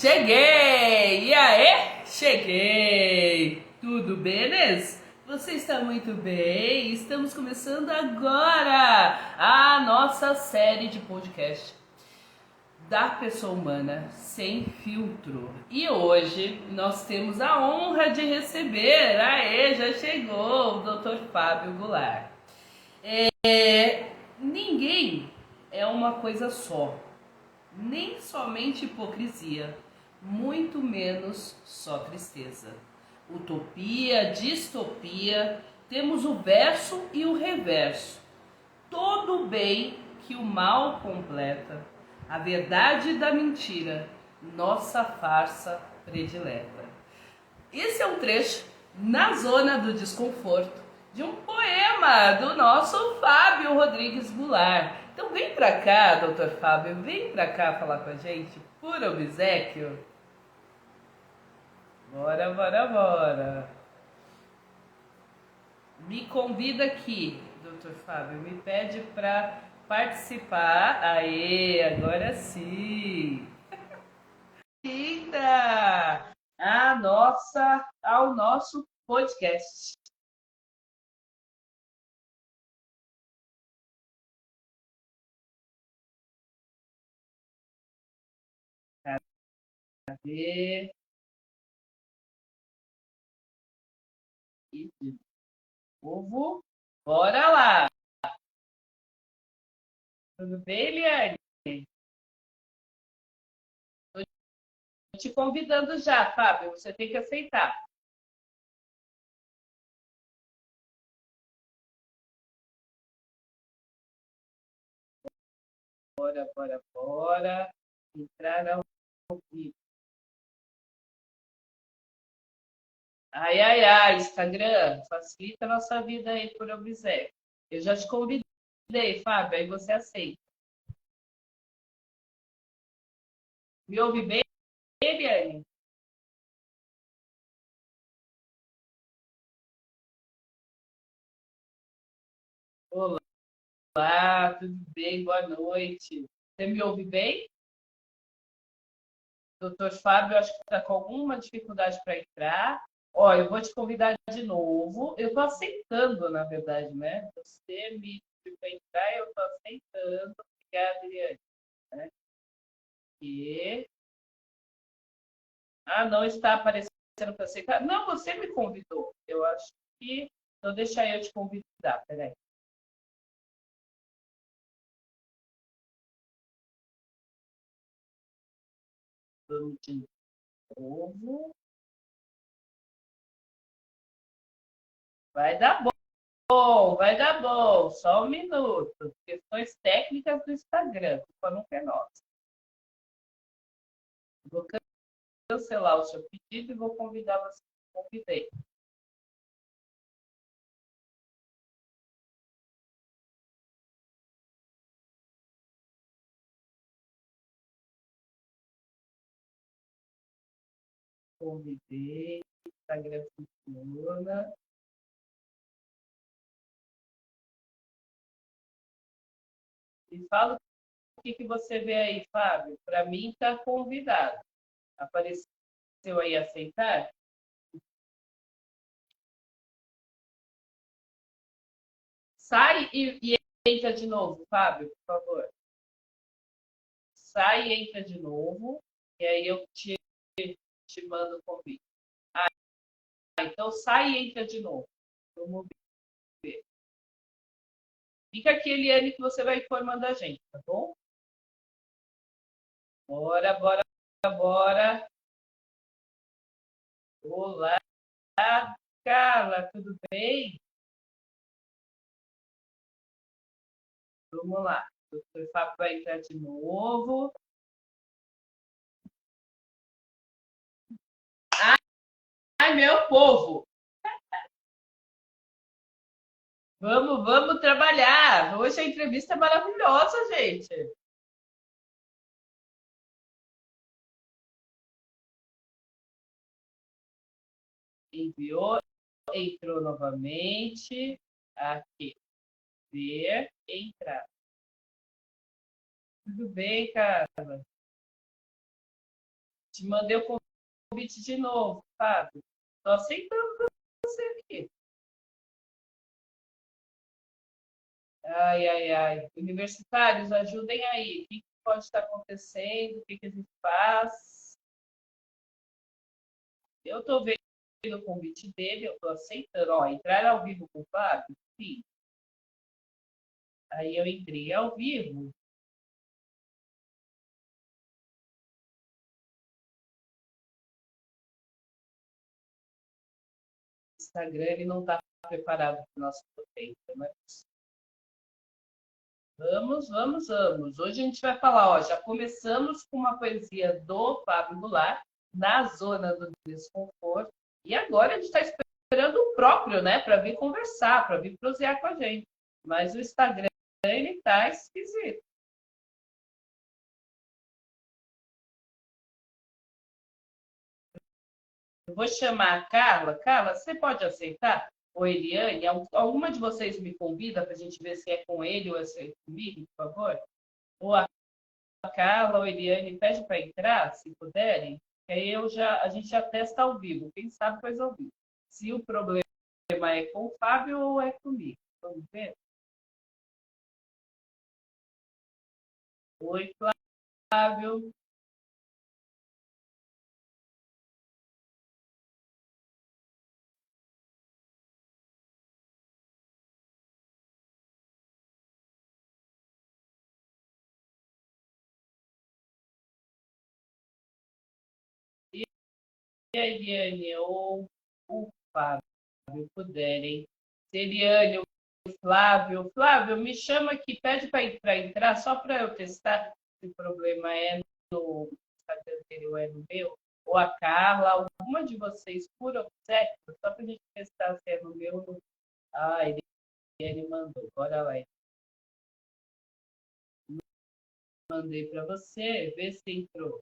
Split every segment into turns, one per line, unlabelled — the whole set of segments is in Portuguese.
Cheguei! E aí? Cheguei! Tudo bem? Você está muito bem? Estamos começando agora a nossa série de podcast da pessoa humana sem filtro. E hoje nós temos a honra de receber, já chegou, o Dr. Fábio Goulart. Ninguém é uma coisa só, nem somente hipocrisia, muito menos só tristeza. Utopia, distopia, temos o verso e o reverso. Todo bem que o mal completa, a verdade da mentira, nossa farsa predileta. Esse é um trecho na zona do desconforto de um poema do nosso Fábio Rodrigues Goulart. Então vem pra cá, doutor Fábio, vem pra cá falar com a gente, por obséquio. Bora, bora, bora. Me convida aqui, doutor Fábio, me pede pra participar. Aê, agora sim. Linda! Ao nosso podcast. Cadê? E de novo. Bora lá! Tudo bem, Eliane? Tô te convidando já, Fábio. Você tem que aceitar. Bora, bora, bora. Entrar ao vivo. Ai, ai, ai, Instagram, facilita a nossa vida aí por obséquio. Eu já te convidei, Fábio, aí você aceita. Me ouve bem, Eliane? Olá, tudo bem? Boa noite. Você me ouve bem? Doutor Fábio, acho que está com alguma dificuldade para entrar. Ó, eu vou te convidar de novo. Eu estou aceitando, na verdade, né? Você me pediu para entrar, eu estou aceitando. Obrigada, Eliane. Né? E... Ah, não está aparecendo para aceitar. Não, você me convidou. Eu acho que. Então, deixa eu te convidar. Peraí. Vamos de novo. Vai dar bom, vai dar bom. Só um minuto. Questões técnicas do Instagram. Culpa não é nossa. Vou cancelar o seu pedido e vou convidar você. Convidei. Convidei. Instagram funciona. E fala o que você vê aí, Fábio. Para mim, está convidado. Apareceu aí aceitar? Sai e entra de novo, Fábio, por favor. Sai e entra de novo. E aí eu te mando o convite. Ah, então sai e entra de novo. Vamos ver. Fica aqui, Eliane, que você vai informando a gente, tá bom? Bora, bora, bora. Olá, Carla, tudo bem? Vamos lá. O doutor Fábio vai entrar de novo. Ai, meu povo! Vamos trabalhar. Hoje a entrevista é maravilhosa, gente. Enviou, entrou novamente. Aqui, ver, entrar. Tudo bem, cara? Te mandei o convite de novo, Fábio. Tô aceitando você aqui. Ai, ai, ai. Universitários, ajudem aí. O que pode estar acontecendo? O que a gente faz? Eu estou vendo o convite dele, eu estou aceitando. Ó, entrar ao vivo com o Fábio? Sim. Aí eu entrei ao vivo. O Instagram ele não está preparado para o nosso potência, mas vamos, vamos, vamos. Hoje a gente vai falar, ó, já começamos com uma poesia do Fábio Goulart, Na Zona do Desconforto, e agora a gente está esperando o próprio, né, para vir conversar, para vir prosear com a gente. Mas o Instagram, ele tá esquisito. Eu vou chamar a Carla. Carla, você pode aceitar? Ou Eliane, alguma de vocês me convida para a gente ver se é com ele ou se é comigo, por favor? Ou a Carla ou a Eliane pede para entrar, se puderem, que aí a gente já testa ao vivo. Quem sabe faz ao vivo. Se o problema é com o Fábio ou é comigo. Vamos ver? Oi, Flávio. E a Eliane ou o Fábio puderem. Se Eliane ou o Flávio. Flávio, me chama aqui, pede para entrar, só para eu testar se o problema é no Instagram dele ou é no meu. Ou a Carla, alguma de vocês, por obséquio, só para a gente testar se é no meu ou no... Ah, ele mandou. Bora lá. Mandei para você, vê se entrou.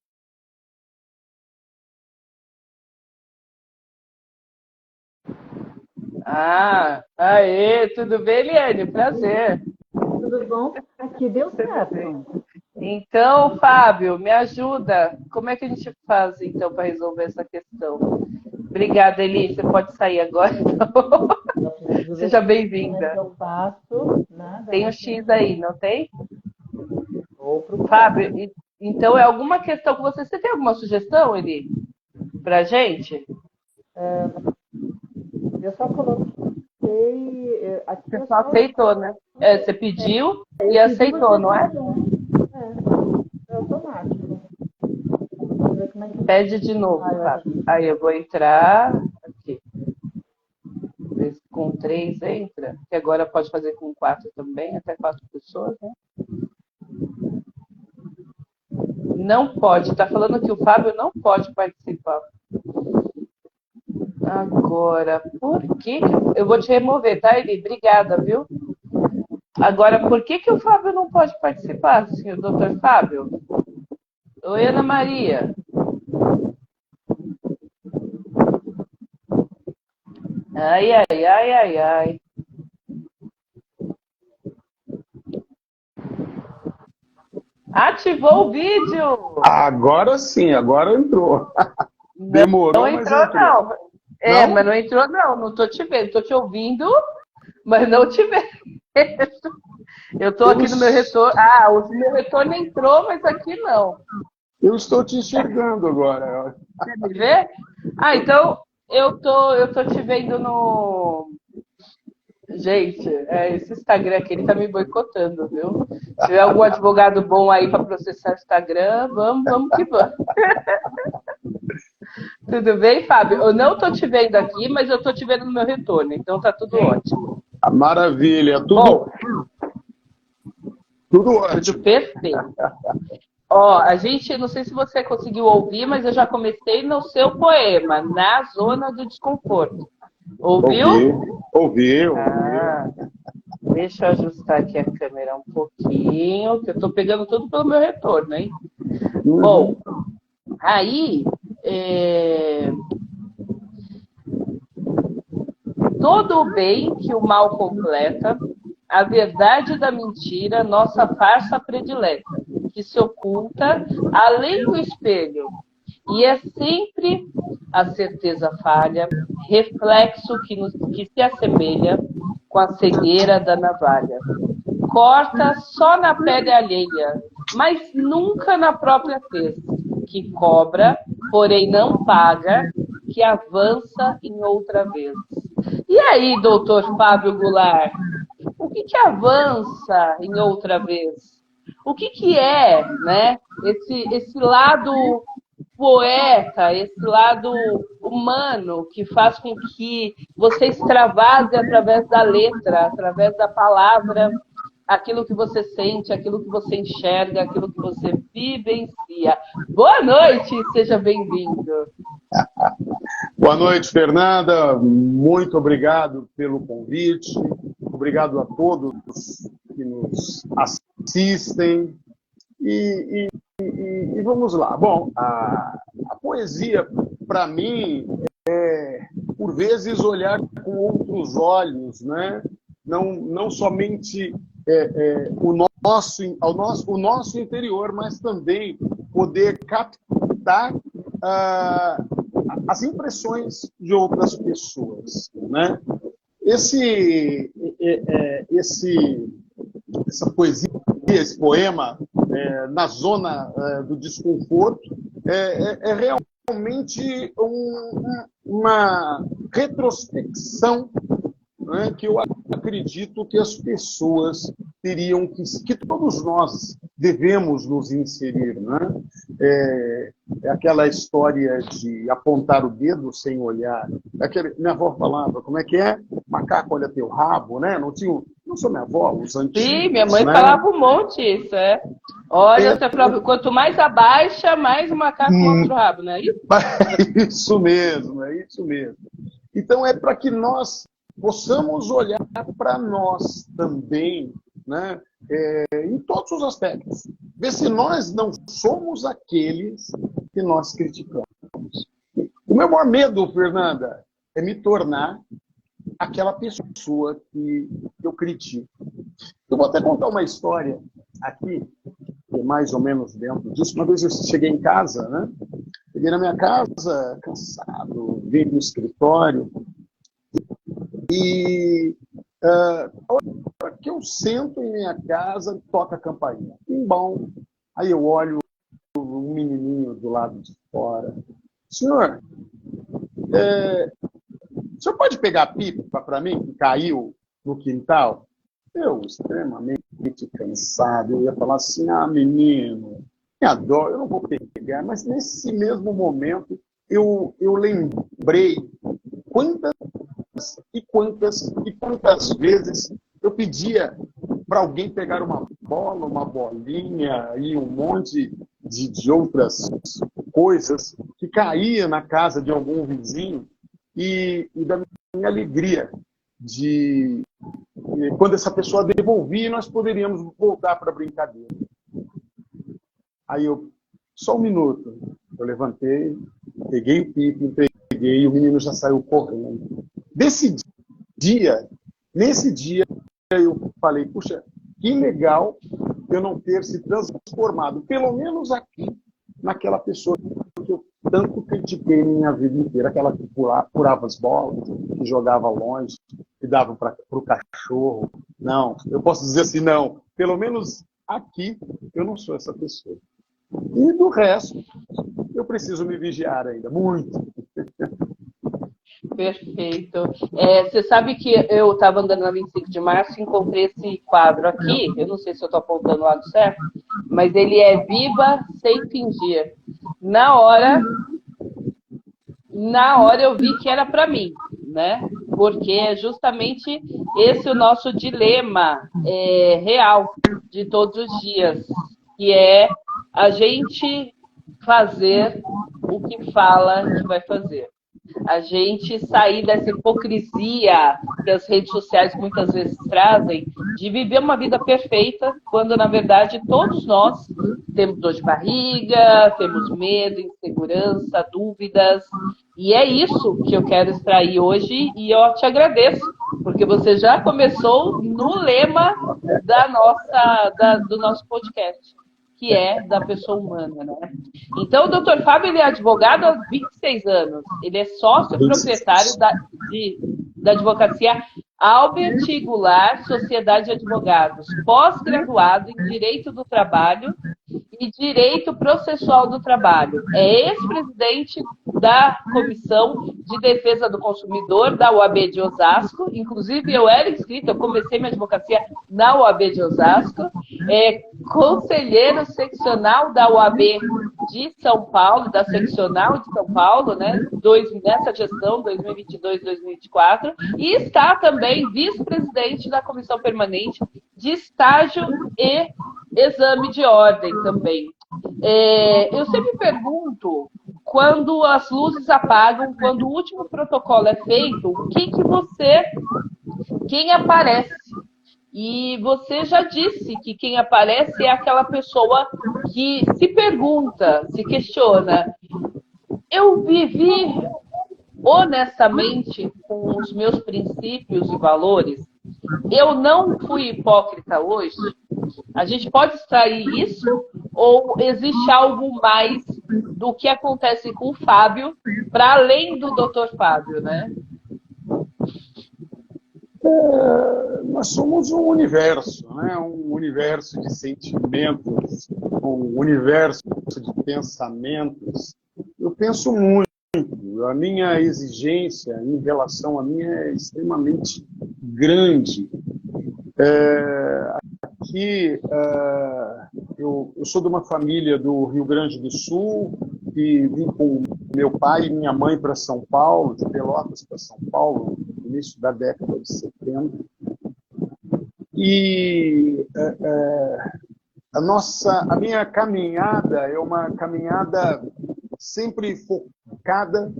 Ah, aê, tudo bem, Eliane? Prazer.
Tudo bom? Aqui deu certo.
Então, Fábio, me ajuda. Como é que a gente faz, então, para resolver essa questão? Obrigada, Eli. Você pode sair agora. Seja bem-vinda.
Eu faço nada.
Tem o X aí, não tem?
Vou procurar.
Fábio, então é alguma questão com você. Você tem alguma sugestão, Eli, para gente?
Eu só coloquei. Aqui
Você só aceitou, né? Você pediu e aceitou, não é?
É automático. Vamos ver como é que...
Pede de novo, Fábio. Aí eu vou entrar aqui. Ver se com 3 entra. Que agora pode fazer com 4 também, até 4 pessoas, né? Não pode. Tá falando que o Fábio não pode participar. Agora, por que... Eu vou te remover, tá, Eli? Obrigada, viu? Agora, por que o Fábio não pode participar, senhor doutor Fábio? Oi, Ana Maria. Ai, ai, ai, ai, ai. Ativou o vídeo!
Agora sim, agora entrou. Demorou,
não entrou,
mas entrou.
não. Não? Mas não entrou, não. Não tô te vendo. Tô te ouvindo, mas não te vendo. Eu tô aqui no meu retorno. Ah, o meu retorno entrou, mas aqui não.
Eu estou te enxergando agora.
Você me vê? Ah, então eu tô te vendo no... Gente, esse Instagram aqui, ele tá me boicotando, viu? Se tiver algum advogado bom aí para processar o Instagram, vamos que vamos. Tudo bem, Fábio? Eu não tô te vendo aqui, mas eu tô te vendo no meu retorno, então tá tudo ótimo.
Maravilha, tudo,
Bom,
tudo ótimo.
tudo perfeito. Ó, a gente, não sei se você conseguiu ouvir, mas eu já comecei no seu poema, Na Zona do Desconforto. Ouviu?
Ouvi.
Deixa eu ajustar aqui a câmera um pouquinho, que eu tô pegando tudo pelo meu retorno, hein? Bom, aí... Todo o bem que o mal completa, a verdade da mentira, nossa farsa predileta, que se oculta além do espelho,
E é sempre a certeza falha, reflexo que se assemelha com a cegueira da navalha. Corta só na pele alheia, mas nunca na própria tez, que cobra, porém não paga, que avança em outra vez. E aí, doutor Fábio Goulart, o que avança em outra vez? O que é, né, esse lado poeta, esse lado humano que faz com que você extravase através da letra, através da palavra, aquilo que você sente, aquilo que você enxerga, aquilo que você vivencia. Boa noite, seja bem-vindo.
Boa noite, Fernanda. Muito obrigado pelo convite. Obrigado a todos que nos assistem. E vamos lá. Bom, a poesia, para mim, é, por vezes, olhar com outros olhos, né? Não somente o nosso interior, mas também poder captar as impressões de outras pessoas, né? Essa poesia, esse poema, na zona do desconforto, é realmente uma retrospecção, né, que eu acredito que as pessoas teriam que todos nós devemos nos inserir, né? É aquela história de apontar o dedo sem olhar. Minha avó falava, como é que é? Macaco olha teu rabo, né? Não sou minha avó, os antigos.
Sim, minha mãe,
né?
falava um monte isso, é. Olha, você próprio, quanto mais abaixa, mais o macaco mostra o rabo, não é isso?
É isso mesmo, é isso mesmo. Então é para que nós possamos olhar para nós também, né? Em todos os aspectos. Ver se nós não somos aqueles que nós criticamos. O meu maior medo, Fernanda, é me tornar aquela pessoa que eu critico. Eu vou até contar uma história aqui, que é mais ou menos dentro disso. Uma vez eu cheguei em casa, né? Cheguei na minha casa, cansado, vim do escritório, e a hora que eu sento em minha casa, toca a campainha. Bom, aí eu olho um menininho do lado de fora. Senhor, o senhor pode pegar a pipa para mim, que caiu no quintal? Eu, extremamente cansado, eu ia falar assim, menino, me adoro, eu não vou pegar. Mas nesse mesmo momento, eu lembrei quantas vezes eu pedia para alguém pegar uma bola, uma bolinha e um monte de outras coisas que caía na casa de algum vizinho e da minha alegria de quando essa pessoa devolvia, nós poderíamos voltar para a brincadeira. Aí só um minuto, eu levantei, peguei o pico, entreguei e o menino já saiu correndo. Nesse dia, eu falei, puxa, que legal eu não ter se transformado, pelo menos aqui, naquela pessoa que eu tanto critiquei minha vida inteira, aquela que furava as bolas, que jogava longe, que dava para o cachorro. Não, eu posso dizer assim, não, pelo menos aqui eu não sou essa pessoa. E do resto, eu preciso me vigiar ainda, muito.
Perfeito. Você sabe que eu estava andando na 25 de março e encontrei esse quadro aqui, eu não sei se eu estou apontando o lado certo, mas ele é Viva Sem Fingir. Na hora eu vi que era para mim, né? Porque é justamente esse o nosso dilema real de todos os dias, que é a gente fazer o que fala que vai fazer. A gente sair dessa hipocrisia que as redes sociais muitas vezes trazem, de viver uma vida perfeita, quando, na verdade, todos nós temos dor de barriga, temos medo, insegurança, dúvidas. E é isso que eu quero extrair hoje e eu te agradeço, porque você já começou no lema do nosso podcast. que é da pessoa humana, né? Então, o Dr. Fábio, ele é advogado há 26 anos. Ele é sócio proprietário da advocacia Albert Goulart Sociedade de Advogados, pós-graduado em Direito do Trabalho e Direito Processual do Trabalho. É ex-presidente da Comissão de Defesa do Consumidor da UAB de Osasco. Inclusive, eu era inscrita, eu comecei minha advocacia na UAB de Osasco. É conselheiro seccional da UAB de São Paulo, da seccional de São Paulo, né? Nessa gestão, 2022-2024. E está também vice-presidente da Comissão Permanente de Estágio e Exame de Ordem também. Eu sempre pergunto, quando as luzes apagam, quando o último protocolo é feito, quem aparece? E você já disse que quem aparece é aquela pessoa que se pergunta, se questiona. Eu vivi honestamente com os meus princípios e valores? Eu não fui hipócrita hoje? A gente pode extrair isso? Ou existe algo mais do que acontece com o Fábio, para além do Dr. Fábio, né?
Nós somos um universo, né? Um universo de sentimentos, um universo de pensamentos. Eu penso muito. A minha exigência em relação a mim é extremamente grande. Aqui, eu sou de uma família do Rio Grande do Sul e vim com meu pai e minha mãe para São Paulo, de Pelotas para São Paulo, no início da década de 70. E a minha caminhada é uma caminhada sempre focada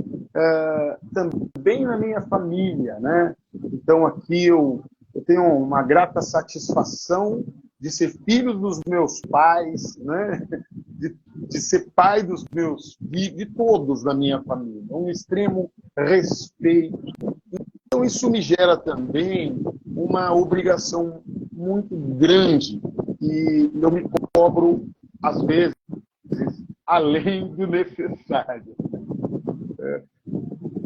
também na minha família, né? Então aqui eu tenho uma grata satisfação de ser filho dos meus pais, né? De ser pai dos meus filhos, de todos da minha família, um extremo respeito. Então isso me gera também uma obrigação muito grande e eu me cobro às vezes além do necessário.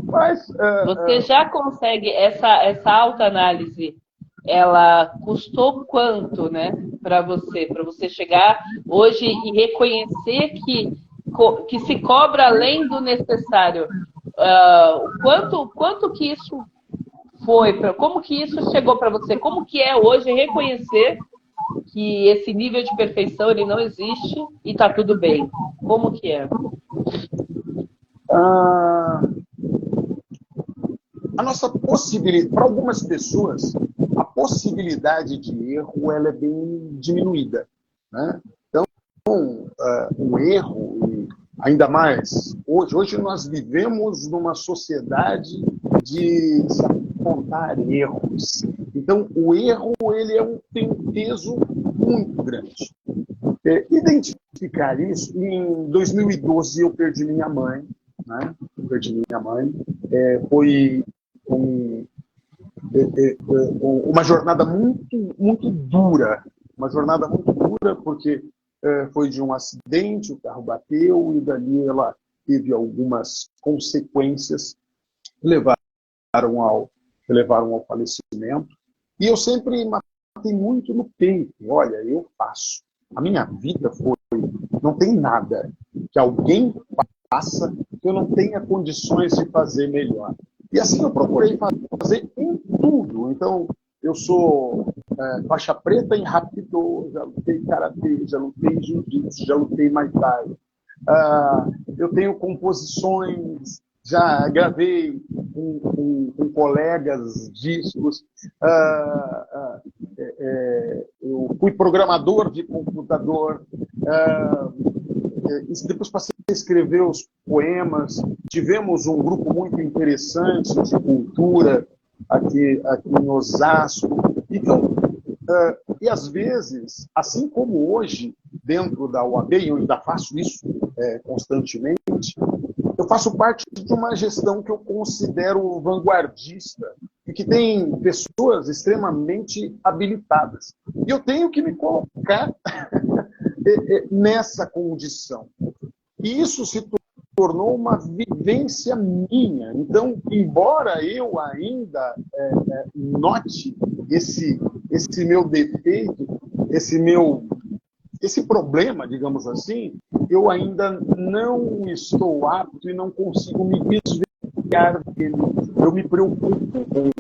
Mas
você já consegue essa autoanálise? Ela custou quanto, né, para você chegar hoje e reconhecer que se cobra além do necessário? Quanto que isso foi? Como que isso chegou para você? Como que é hoje reconhecer que esse nível de perfeição ele não existe e está tudo bem? Como que é?
A nossa possibilidade, para algumas pessoas, a possibilidade de erro ela é bem diminuída, né? Então, o erro, e ainda mais, hoje nós vivemos numa sociedade de se apontar erros. Então, o erro ele tem um peso muito grande. Identificar isso, em 2012 eu perdi minha mãe, né? Foi uma jornada muito dura, porque foi de um acidente, o carro bateu e dali ela teve algumas consequências que levaram ao falecimento. E eu sempre matei muito no peito. Olha, eu faço. A minha vida não tem nada que alguém faça que eu não tenha condições de fazer melhor. E assim eu procurei fazer em tudo. Então, eu sou faixa preta em Hapkido, já lutei karatê, já lutei jiu-jitsu, já lutei muay thai. Eu tenho composições, já gravei com colegas discos. Eu fui programador de computador. Depois passei a escrever os poemas. Tivemos um grupo muito interessante de cultura aqui em Osasco. Então, e às vezes, assim como hoje, dentro da UAB, e eu ainda faço isso constantemente, eu faço parte de uma gestão que eu considero vanguardista e que tem pessoas extremamente habilitadas. E eu tenho que me colocar nessa condição. E isso se tornou uma vivência minha. Então, embora eu ainda note esse meu defeito, esse problema, digamos assim, eu ainda não estou apto e não consigo me desvencilhar dele. Eu me preocupo com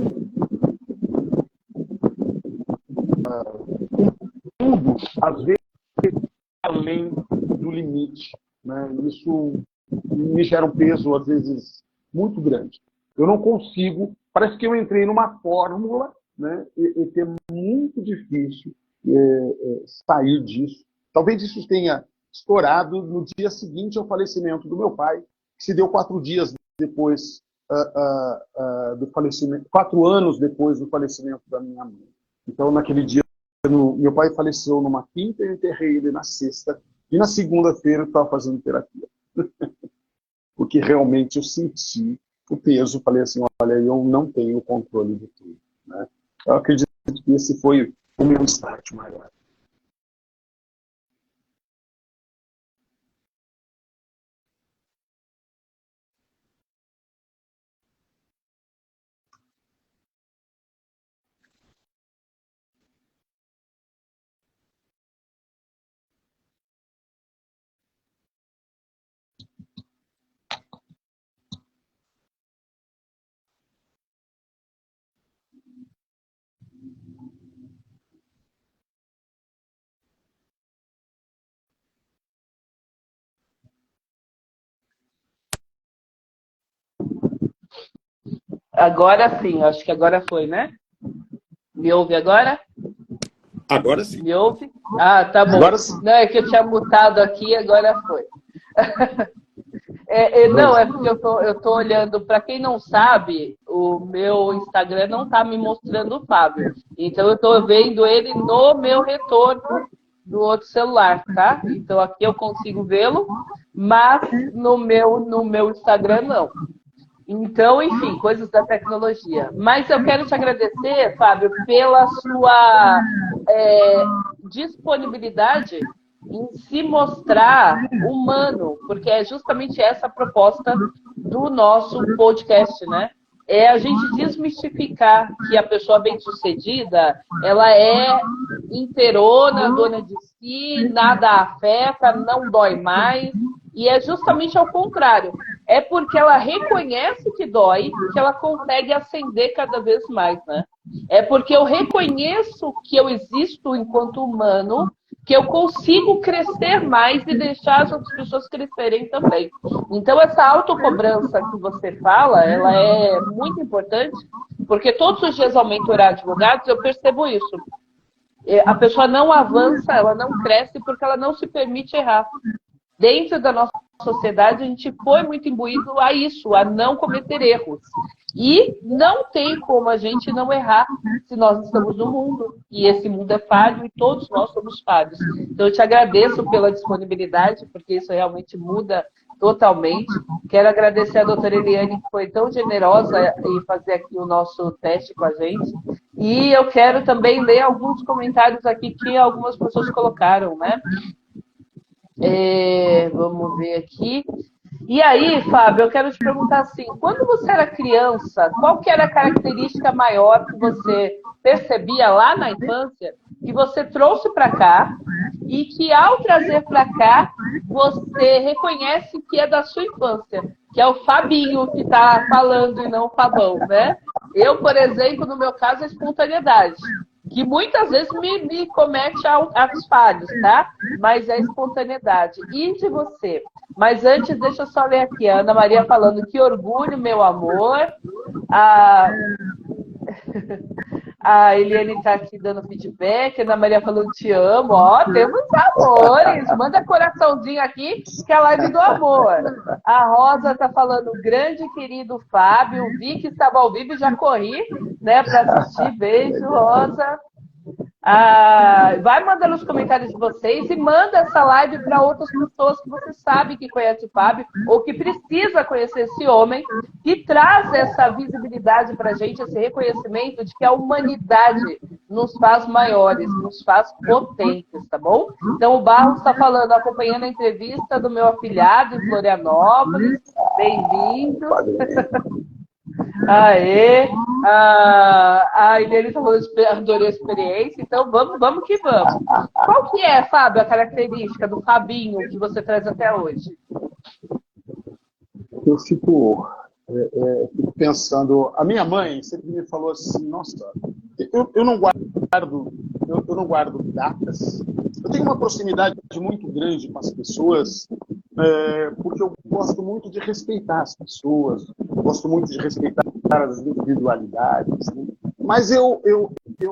tudo, às vezes, além do limite. Né? Isso me gera um peso, às vezes, muito grande. Eu não consigo, parece que eu entrei numa fórmula, né? E que é muito difícil sair disso. Talvez isso tenha estourado no dia seguinte ao falecimento do meu pai, que se deu 4 dias depois do falecimento, 4 anos depois do falecimento da minha mãe. Então, naquele dia, meu pai faleceu numa quinta e eu enterrei ele na sexta, e na segunda-feira eu estava fazendo terapia. Porque realmente eu senti o peso, falei assim, olha, eu não tenho controle de tudo. Né? Eu acredito que esse foi o meu start maior.
Agora sim, acho que agora foi, né? Me ouve agora?
Agora sim.
Me ouve? Ah, tá bom.
Agora sim.
Não, é que eu tinha mutado aqui, agora foi. Não, é porque eu tô olhando, para quem não sabe, o meu Instagram não tá me mostrando o Fábio. Então eu tô vendo ele no meu retorno do outro celular, tá? Então aqui eu consigo vê-lo, mas no meu Instagram não. Então, enfim, coisas da tecnologia. Mas eu quero te agradecer, Fábio, pela sua disponibilidade em se mostrar humano, porque é justamente essa a proposta do nosso podcast, né? É a gente desmistificar que a pessoa bem-sucedida, ela é inteirona, dona de si, nada afeta, não dói mais, e é justamente ao contrário. É porque ela reconhece que dói, que ela consegue ascender cada vez mais, né? É porque eu reconheço que eu existo enquanto humano, que eu consigo crescer mais e deixar as outras pessoas crescerem também. Então, essa autocobrança que você fala, ela é muito importante, porque todos os dias ao mentorar advogados, eu percebo isso. A pessoa não avança, ela não cresce porque ela não se permite errar. Dentro da nossa sociedade, a gente foi muito imbuído a isso, a não cometer erros. E não tem como a gente não errar se nós estamos no mundo. E esse mundo é falho e todos nós somos falhos. Então, eu te agradeço pela disponibilidade, porque isso realmente muda totalmente. Quero agradecer a doutora Eliane, que foi tão generosa em fazer aqui o nosso teste com a gente. E eu quero também ler alguns comentários aqui que algumas pessoas colocaram, né? Vamos ver aqui. E aí, Fábio, eu quero te perguntar assim, quando você era criança, qual que era a característica maior que você percebia lá na infância, que você trouxe para cá, e que ao trazer para cá, você reconhece que é da sua infância, que é o Fabinho que está falando e não o Fabão, né? Eu, por exemplo, no meu caso, a espontaneidade, que muitas vezes me comete atos falhos, tá? Mas é espontaneidade. E de você? Mas antes, deixa eu só ler aqui. A Ana Maria falando, que orgulho, meu amor. A Eliane está aqui dando feedback. A Ana Maria falando, te amo. Ó, temos amores. Manda coraçãozinho aqui, que é a live do amor. A Rosa está falando, grande querido Fábio. Vi que estava ao vivo e já corri, né, para assistir. Beijo, Rosa. Vai mandando os comentários de vocês e manda essa live para outras pessoas que você sabe que conhece o Fábio ou que precisa conhecer esse homem, que traz essa visibilidade para a gente, esse reconhecimento de que a humanidade nos faz maiores, nos faz potentes, tá bom? Então, o Barros está falando, acompanhando a entrevista do meu afilhado em Florianópolis. Bem-vindo. Aê! A Ilene está falando, adorei a experiência, então vamos que vamos. Qual que é, Fábio, a característica do Fabinho que você traz até hoje?
Eu fico pensando, a minha mãe sempre me falou assim, nossa, eu não guardo datas. Eu tenho uma proximidade muito grande com as pessoas, porque eu gosto muito de respeitar as pessoas, gosto muito de respeitar as individualidades, né? Mas eu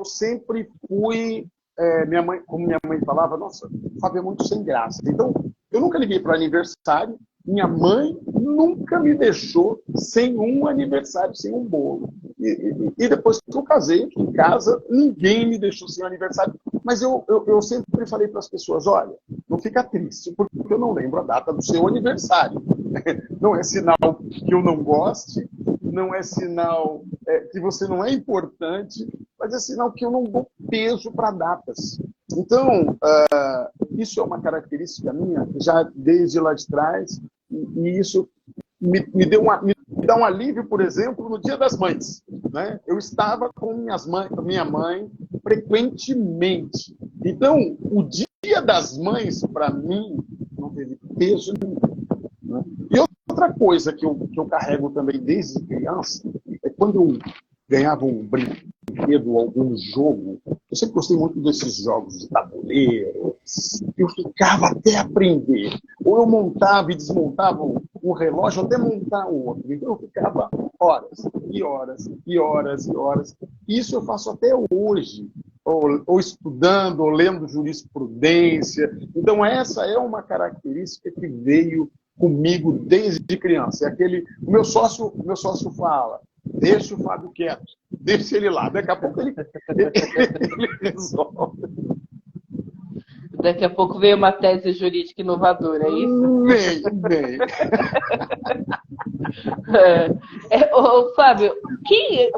sempre fui, como minha mãe falava, nossa, o Fábio é muito sem graça. Então, eu nunca liguei para aniversário, minha mãe nunca me deixou sem um aniversário, sem um bolo. E depois que eu casei aqui em casa, ninguém me deixou sem um aniversário. Mas eu sempre falei para as pessoas, olha, não fica triste, porque eu não lembro a data do seu aniversário. Não é sinal que eu não goste, não é sinal que você não é importante, mas é sinal que eu não dou peso para datas. Então, isso é uma característica minha, já desde lá de trás, e isso me dá um alívio, por exemplo, no Dia das Mães, né? Eu estava com minha mãe frequentemente. Então, o Dia das Mães, para mim, não teve peso nenhum, né? E outra coisa que eu carrego também desde criança é quando eu ganhava um brinquedo, algum jogo. Eu sempre gostei muito desses jogos de tabuleiro. Eu ficava até aprender. Ou eu montava e desmontava um relógio até montar o outro. Então eu ficava horas e horas e horas e horas. Isso eu faço até hoje. Ou estudando, ou lendo jurisprudência. Então essa é uma característica que veio comigo desde criança. O meu sócio fala, deixa o Fábio quieto, deixa ele lá. Daqui a pouco ele resolve.
Daqui a pouco veio uma tese jurídica inovadora, é isso?
Vem.
Fábio,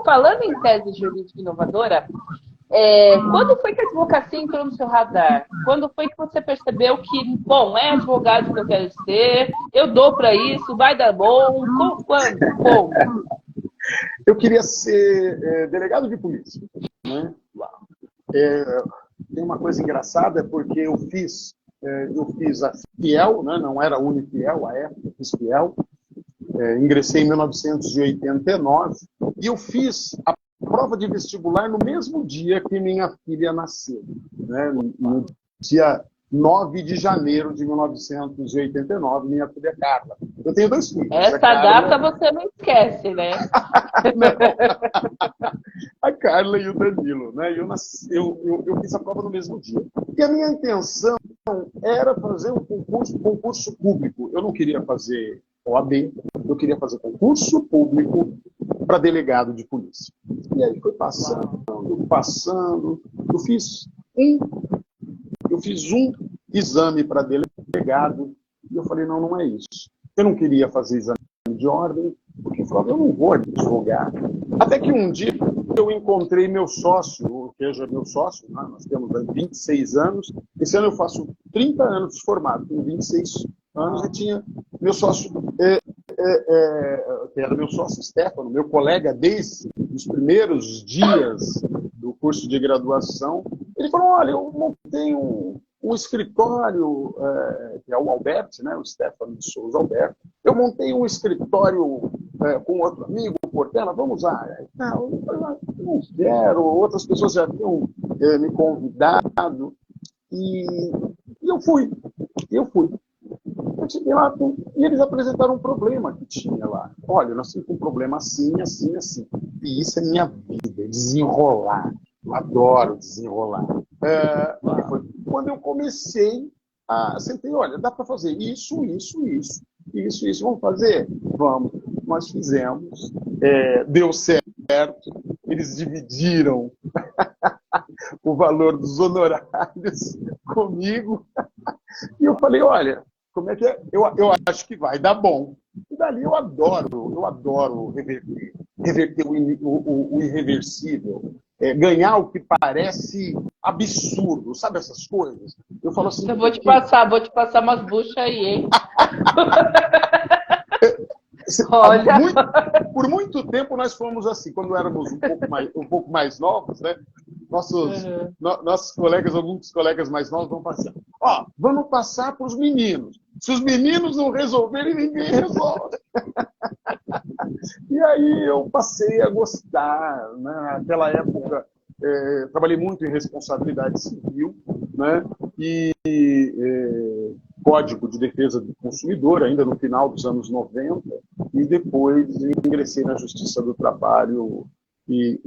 falando em tese jurídica inovadora, quando foi que a advocacia entrou no seu radar? Quando foi que você percebeu que, bom, é advogado que eu quero ser, eu dou para isso, vai dar bom? Quando? Como?
Eu queria ser delegado de polícia, né? Tem uma coisa engraçada, porque eu fiz a Fiel, né? Não era a Unifiel, a época, eu fiz Fiel, ingressei em 1989, e eu fiz a prova de vestibular no mesmo dia que minha filha nasceu, né? No dia 9 de janeiro de 1989, minha filha Carla. Eu tenho 2 filhos.
Essa data você não esquece, né?
A Carla e o Danilo, né? Eu fiz a prova no mesmo dia. E a minha intenção era fazer um concurso público. Eu não queria fazer OAB, eu queria fazer concurso público para delegado de polícia. E aí foi passando. Eu fiz um exame para delegado e eu falei, não é isso. Eu não queria fazer exame de ordem, porque eu falava, eu não vou advogar. Até que um dia eu encontrei meu sócio, que é meu sócio, né? Nós temos 26 anos, esse ano eu faço 30 anos de formado, tenho 26 anos, eu tinha meu sócio, que era meu sócio, Stefano, meu colega desde os primeiros dias do curso de graduação. Ele falou, olha, eu montei um escritório, que é o Alberto, né, o Stefano de Souza Alberto. Eu montei um escritório com outro amigo, o Portela, vamos lá. Não quero, outras pessoas já tinham me convidado. E eu fui. Eu cheguei lá e eles apresentaram um problema que tinha lá. Olha, nós temos um problema assim, assim, assim. E isso é minha vida, desenrolar. Eu adoro desenrolar. Foi quando eu comecei sentei, olha, dá para fazer isso. Vamos fazer? Vamos. Nós fizemos. Deu certo. Eles dividiram o valor dos honorários comigo. E eu falei, olha, como é que é? Eu acho que vai dar bom. E dali eu adoro reverter o irreversível. ganhar o que parece absurdo, sabe essas coisas? Eu falo assim...
Eu vou te passar umas buchas aí, hein? Olha.
Por muito tempo nós fomos assim, quando éramos um pouco mais novos, né? Nossos colegas, alguns colegas mais novos vão passar. Vamos passar para os meninos. Se os meninos não resolverem, ninguém resolve. E aí eu passei a gostar, né? Naquela época, trabalhei muito em responsabilidade civil, né? Código de Defesa do Consumidor, ainda no final dos anos 90, e depois ingressei na Justiça do Trabalho, e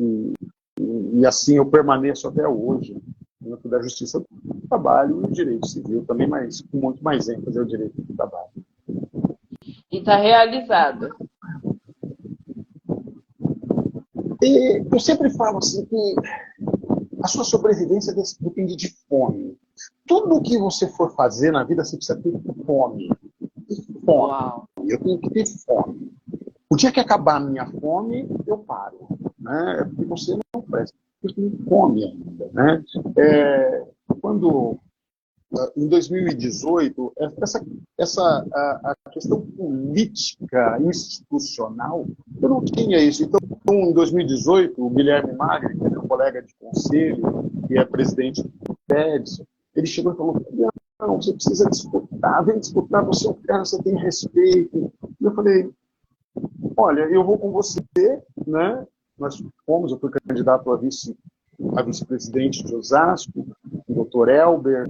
assim eu permaneço até hoje, dentro da Justiça do Trabalho e o Direito Civil também, mas com muito mais ênfase ao Direito do Trabalho.
E está realizada.
Eu sempre falo assim que a sua sobrevivência depende de fome. Tudo que você for fazer na vida, você precisa ter fome. Fome.
Uau.
Eu tenho que ter fome. O dia que acabar a minha fome, eu paro. Né? Porque você não presta. Eu tenho fome ainda. Né? Em 2018, a questão política, institucional, eu não tinha isso. Então, em 2018, o Guilherme Magri, que é meu colega de conselho, que é presidente do PEDS, ele chegou e falou: não, você precisa disputar, vem disputar, você é um cara, você tem respeito. E eu falei: olha, eu vou com você, né? Eu fui candidato a vice-presidente de Osasco, o doutor Elber,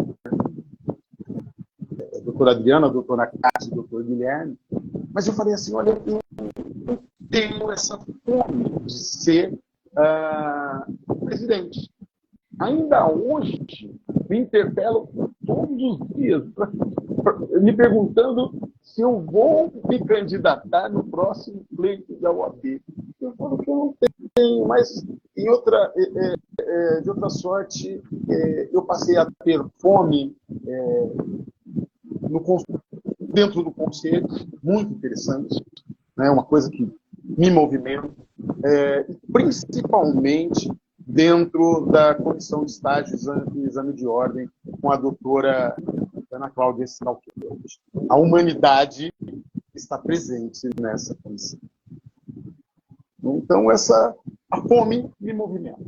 a doutora Adriana, a doutora Cássio, o doutor Guilherme. Mas eu falei assim: olha, eu tenho essa fome de ser presidente. Ainda hoje, me interpelam todos os dias, me perguntando se eu vou me candidatar no próximo pleito da OAB. Eu falo que eu não tenho, mas de outra sorte, eu passei a ter fome dentro do conselho, muito interessante, né? Uma coisa que me movimenta, principalmente dentro da comissão de estágio e exame de ordem com a doutora Ana Cláudia Stalker. A humanidade está presente nessa comissão. Então, a fome me movimenta.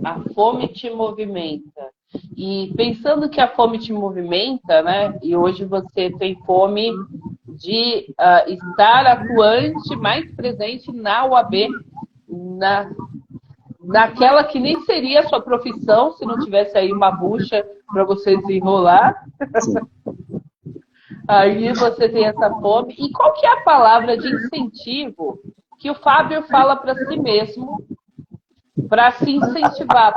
A fome te movimenta. E pensando que a fome te movimenta, né? E hoje você tem fome de estar atuante, mais presente na UAB, naquela que nem seria a sua profissão, se não tivesse aí uma bucha para você desenrolar. Aí você tem essa fome. E qual que é a palavra de incentivo que o Fábio fala para si mesmo para se incentivar,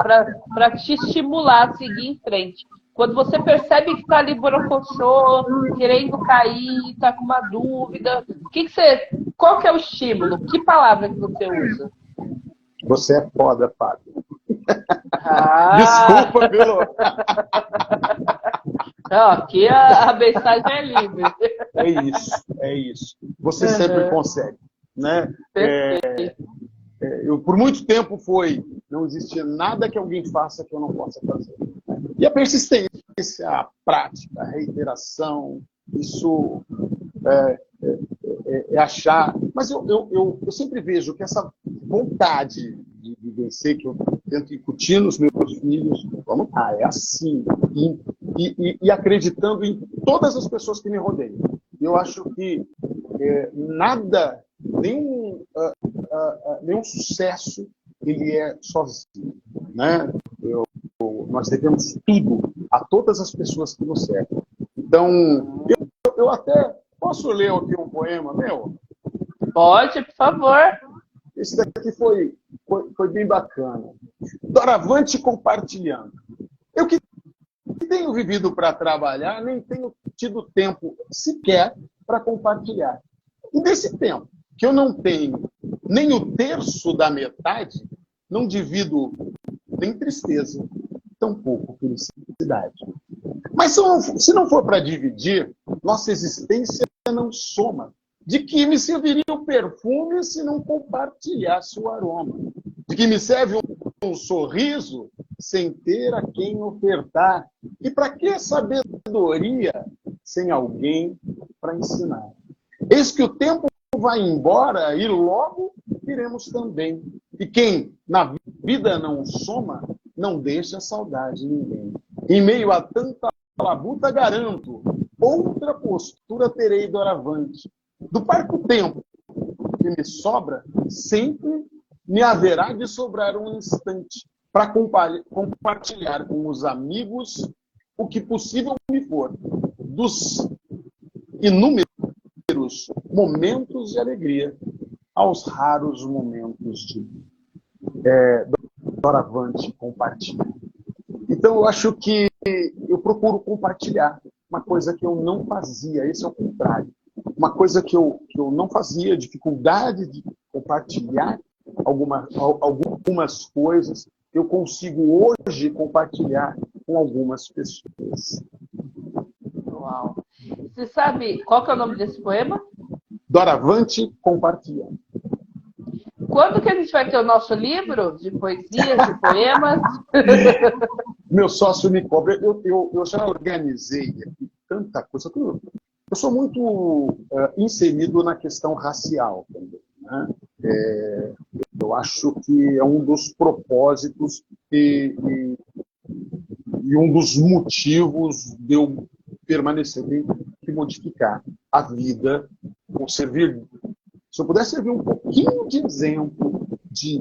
para te estimular a seguir em frente? Quando você percebe que está ali borocochô, querendo cair, está com uma dúvida, qual que é o estímulo? Que palavra que você usa?
Você é foda, Fábio. Desculpa pelo...
Não, aqui a mensagem é livre.
É isso. Você sempre consegue. Né? Eu, por muito tempo não existia nada que alguém faça que eu não possa fazer. E a persistência, a prática, a reiteração, isso é achar. Mas eu sempre vejo que essa vontade de vencer, que eu tento incutir nos meus filhos, vamos lá, é assim. E acreditando em todas as pessoas que me rodeiam. Eu acho que nada, nenhum sucesso, ele é sozinho. Né? Nós devemos tudo a todas as pessoas que nos cercam. Então, eu até posso ler aqui um poema meu?
Pode, por favor.
Esse daqui foi bem bacana. Doravante compartilhando. Eu que tenho vivido para trabalhar, nem tenho tido tempo sequer para compartilhar. E desse tempo, que eu não tenho nem o terço da metade, não divido nem tristeza, tampouco felicidade. Mas se não for para dividir, nossa existência não soma. De que me serviria o perfume se não compartilhasse o aroma? De que me serve um sorriso sem ter a quem ofertar. E para que sabedoria sem alguém para ensinar? Eis que o tempo vai embora e logo iremos também. E quem na vida não soma, não deixa saudade em ninguém. Em meio a tanta labuta, garanto, outra postura terei doravante. Do parco tempo que me sobra, sempre me haverá de sobrar um instante para compartilhar com os amigos o que possível me for dos inúmeros momentos de alegria aos raros momentos de doravante compartilhar. Então, eu acho que eu procuro compartilhar uma coisa que eu não fazia, esse é o contrário. Uma coisa que eu não fazia, dificuldade de compartilhar algumas coisas, eu consigo hoje compartilhar com algumas pessoas.
Uau. Você sabe qual que é o nome desse poema?
Doravante compartilhando.
Quando que a gente vai ter o nosso livro de poesias, de poemas?
Meu sócio me cobra. Eu já organizei aqui tanta coisa. Eu sou muito inserido na questão racial também, né? Eu acho que é um dos propósitos e um dos motivos de eu permanecer e modificar a vida, ou servir. Se eu puder servir um pouquinho de exemplo de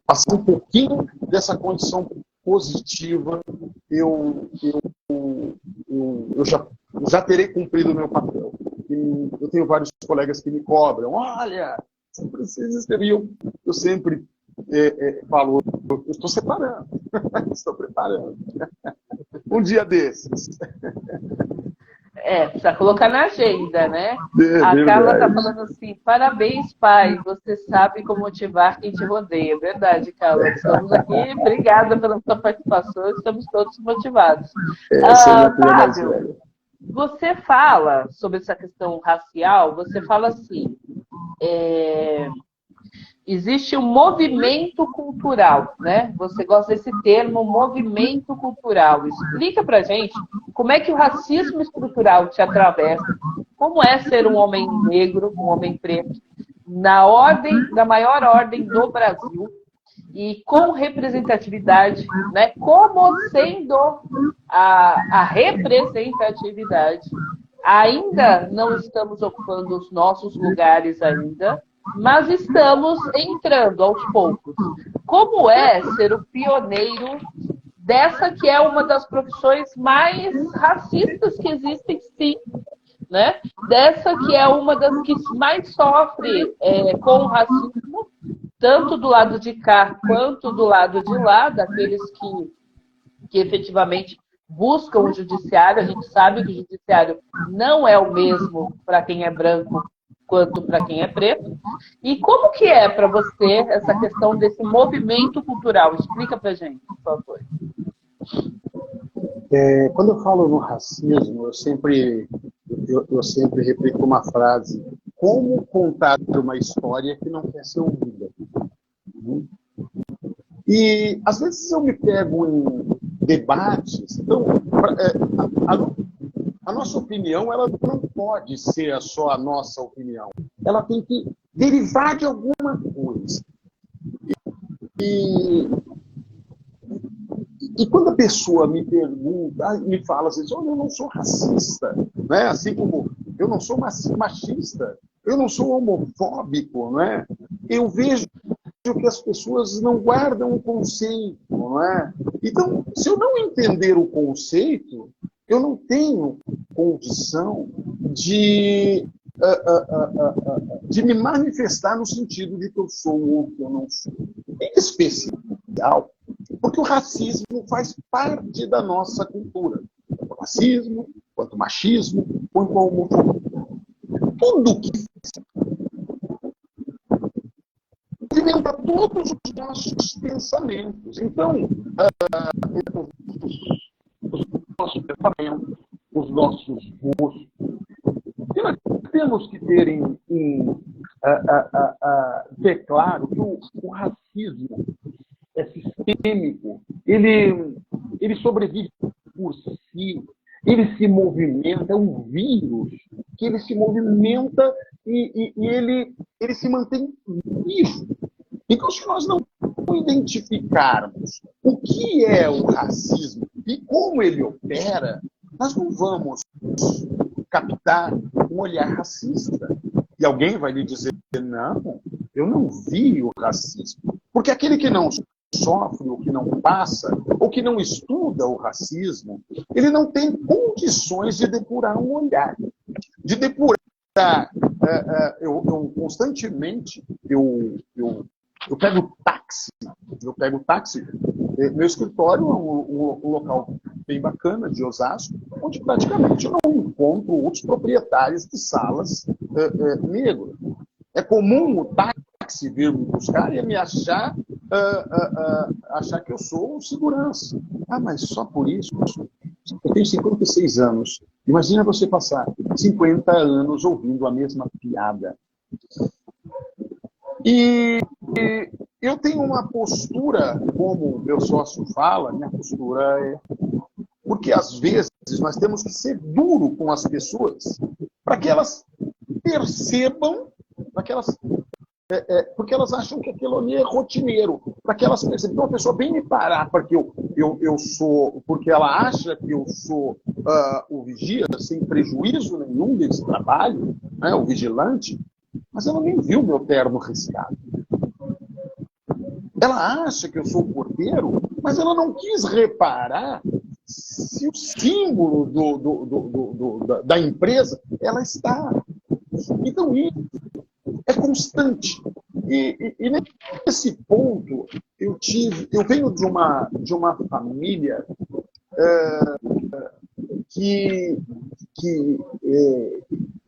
passar um pouquinho dessa condição positiva, eu já terei cumprido o meu papel. E eu tenho vários colegas que me cobram. Olha, você precisa escrever. Eu sempre falo, eu estou separando, estou preparando. Um dia desses.
Precisa colocar na agenda, né? A Carla está falando assim, parabéns, pai, você sabe como motivar quem te rodeia. É verdade, Carla. Estamos aqui, obrigada pela sua participação, estamos todos motivados. Fábio, você fala sobre essa questão racial, você fala assim, existe um movimento cultural, né? Você gosta desse termo, movimento cultural. Explica pra gente como é que o racismo estrutural te atravessa, como é ser um homem negro, um homem preto, na maior ordem do Brasil, e com representatividade, né? Como sendo a representatividade. Ainda não estamos ocupando os nossos lugares ainda, mas estamos entrando aos poucos. Como é ser o pioneiro dessa que é uma das profissões mais racistas que existem, sim, né? Dessa que é uma das que mais sofre com o racismo, tanto do lado de cá quanto do lado de lá, daqueles que efetivamente buscam o judiciário. A gente sabe que o judiciário não é o mesmo para quem é branco quanto para quem é preto. E como que é para você essa questão desse movimento cultural? Explica para a gente, por favor.
Quando eu falo no racismo, eu sempre repito uma frase: como contar uma história que não quer ser ouvida? E às vezes eu me pego em debates. Então, a nossa opinião, ela não pode ser só a nossa opinião. Ela tem que derivar de alguma coisa. E quando a pessoa me pergunta, me fala assim, eu não sou racista, né? Assim como eu não sou machista, eu não sou homofóbico, não é? Eu vejo que as pessoas não guardam o conceito, não é? Então, se eu não entender o conceito, eu não tenho condição de me manifestar no sentido de que eu sou ou que eu não sou. Em especial, porque o racismo faz parte da nossa cultura. Tanto o racismo, quanto o machismo, quanto a homofobia. Tudo que alimenta todos os nossos pensamentos. Então, os nossos pensamentos, os nossos gostos. E nós temos que ter em declaro que o racismo é sistêmico, ele sobrevive por si, ele se movimenta, é um vírus que ele se movimenta e ele se mantém vivo. Então, se nós não identificarmos o que é o racismo e como ele opera, nós não vamos captar um olhar racista. E alguém vai lhe dizer, não, eu não vi o racismo. Porque aquele que não sofre, ou que não passa, ou que não estuda o racismo, ele não tem condições de depurar um olhar. De depurar. Eu constantemente, eu pego táxi. Meu escritório é um local bem bacana de Osasco, onde praticamente eu não encontro outros proprietários de salas negros. É comum o táxi vir me buscar e me achar que eu sou um segurança. Ah, mas só por isso? Eu tenho 56 anos. Imagina você passar 50 anos ouvindo a mesma piada. E eu tenho uma postura, como o meu sócio fala, minha postura é... Porque, às vezes, nós temos que ser duro com as pessoas para que elas percebam, porque elas acham que aquilo ali é rotineiro, para que elas percebam. Então, a pessoa vem me parar porque eu sou... Porque ela acha que eu sou o vigia, sem prejuízo nenhum desse trabalho, né, o vigilante, mas ela nem viu meu terno riscado. Ela acha que eu sou o porteiro, mas ela não quis reparar se o símbolo da empresa ela está. Então, isso é constante. E nesse ponto, eu venho de uma família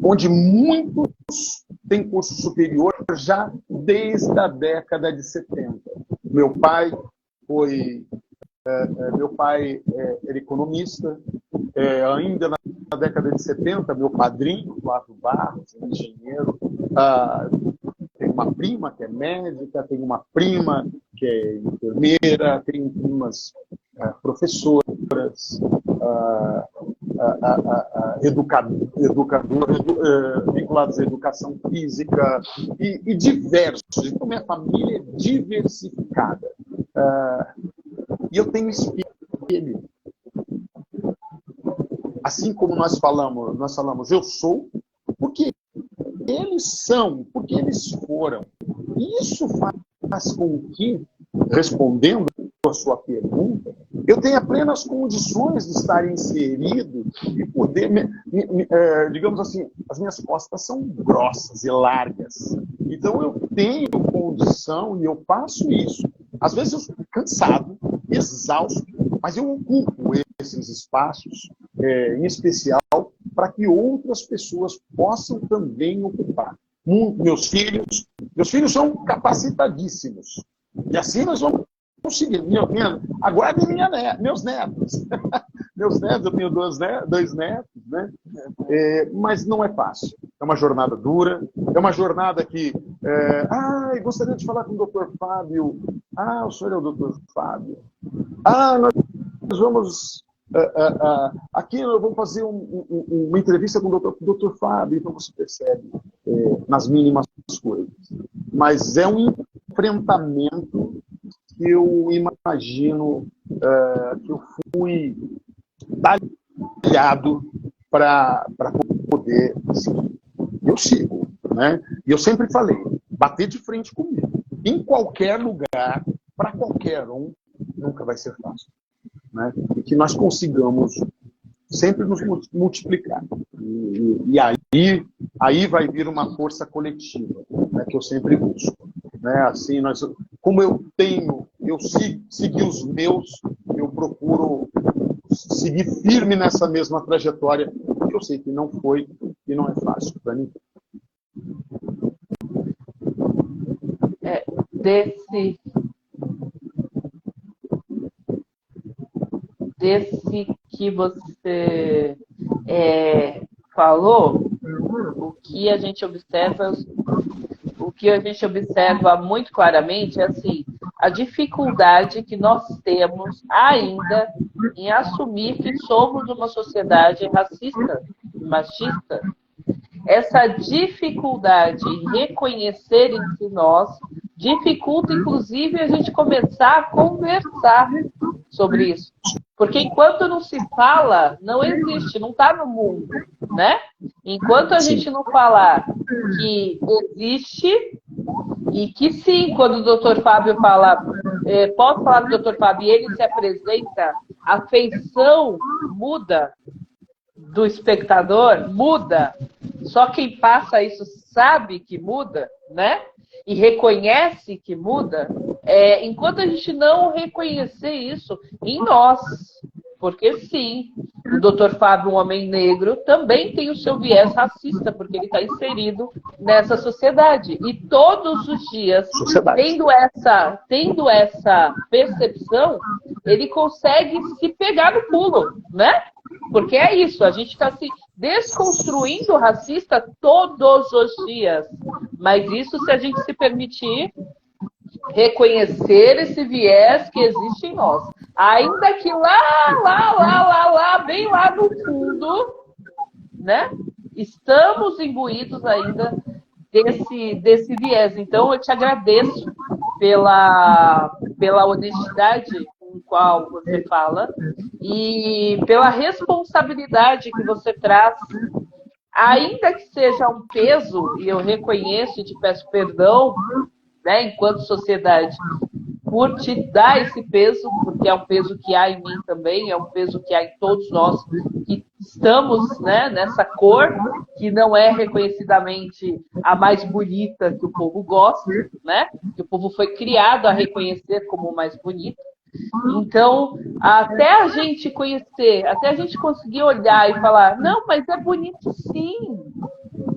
onde muitos têm curso superior já desde a década de 70. Meu pai era economista, ainda na década de 70, meu padrinho, Flávio Barros, engenheiro, tem uma prima que é médica, tem uma prima que é enfermeira, tem primas professoras, educadoras vinculadas à educação física e diversos. Então, minha família é diversificada. E eu tenho espelho. Assim como nós falamos, eu sou, porque eles são, porque eles foram. E isso faz com que, respondendo a sua pergunta, eu tenha plenas condições de estar inserido e poder, digamos assim, as minhas costas são grossas e largas. Então eu tenho condição e eu faço isso. Às vezes eu fico cansado, exausto, mas eu ocupo esses espaços, em especial, para que outras pessoas possam também ocupar. Meus filhos são capacitadíssimos. E assim nós vamos conseguir. Aguardem meus netos. Meus netos, eu tenho dois netos, né? Mas não é fácil. É uma jornada dura, é uma jornada que... gostaria de falar com o Dr. Fábio. O senhor é o Dr. Fábio. Nós vamos... aqui nós vamos fazer uma entrevista com o Dr. Fábio, então você percebe nas mínimas coisas. Mas é um enfrentamento que eu imagino que eu fui talhado para poder seguir. Eu sigo, né? E eu sempre falei, bater de frente comigo, em qualquer lugar, para qualquer um, nunca vai ser fácil. Né? E que nós consigamos sempre nos multiplicar. E aí vai vir uma força coletiva, né, que eu sempre busco. Né? Assim, como eu segui os meus, eu procuro seguir firme nessa mesma trajetória, que eu sei que não foi e não é fácil para ninguém.
Desse que você falou, o que a gente observa o que a gente observa muito claramente é assim, a dificuldade que nós temos ainda em assumir que somos uma sociedade racista, machista. Essa dificuldade em reconhecer entre nós dificulta, inclusive, a gente começar a conversar sobre isso. Porque enquanto não se fala, não existe, não está no mundo, né? Enquanto a gente não falar que existe e que sim, quando o doutor Fábio fala, posso falar do doutor Fábio, e ele se apresenta, a feição muda do espectador, muda. Só quem passa isso sabe que muda, né? E reconhece que muda. Enquanto a gente não reconhecer isso em nós, porque sim, o Dr. Fábio, um homem negro, também tem o seu viés racista, porque ele está inserido nessa sociedade. E todos os dias, tendo essa percepção, ele consegue se pegar no pulo, né? Porque é isso, a gente está se desconstruindo o racista todos os dias. Mas isso se a gente se permitir reconhecer esse viés que existe em nós. Ainda que lá, bem lá no fundo, né? Estamos imbuídos ainda desse viés. Então, eu te agradeço pela honestidade com qual você fala e pela responsabilidade que você traz, ainda que seja um peso, e eu reconheço e te peço perdão, né, enquanto sociedade, por te dar esse peso, porque é um peso que há em mim também, é um peso que há em todos nós, que estamos, né, nessa cor, que não é reconhecidamente a mais bonita que o povo gosta, né, que o povo foi criado a reconhecer como mais bonita. Então, até a gente conhecer, até a gente conseguir olhar e falar, não, mas é bonito sim,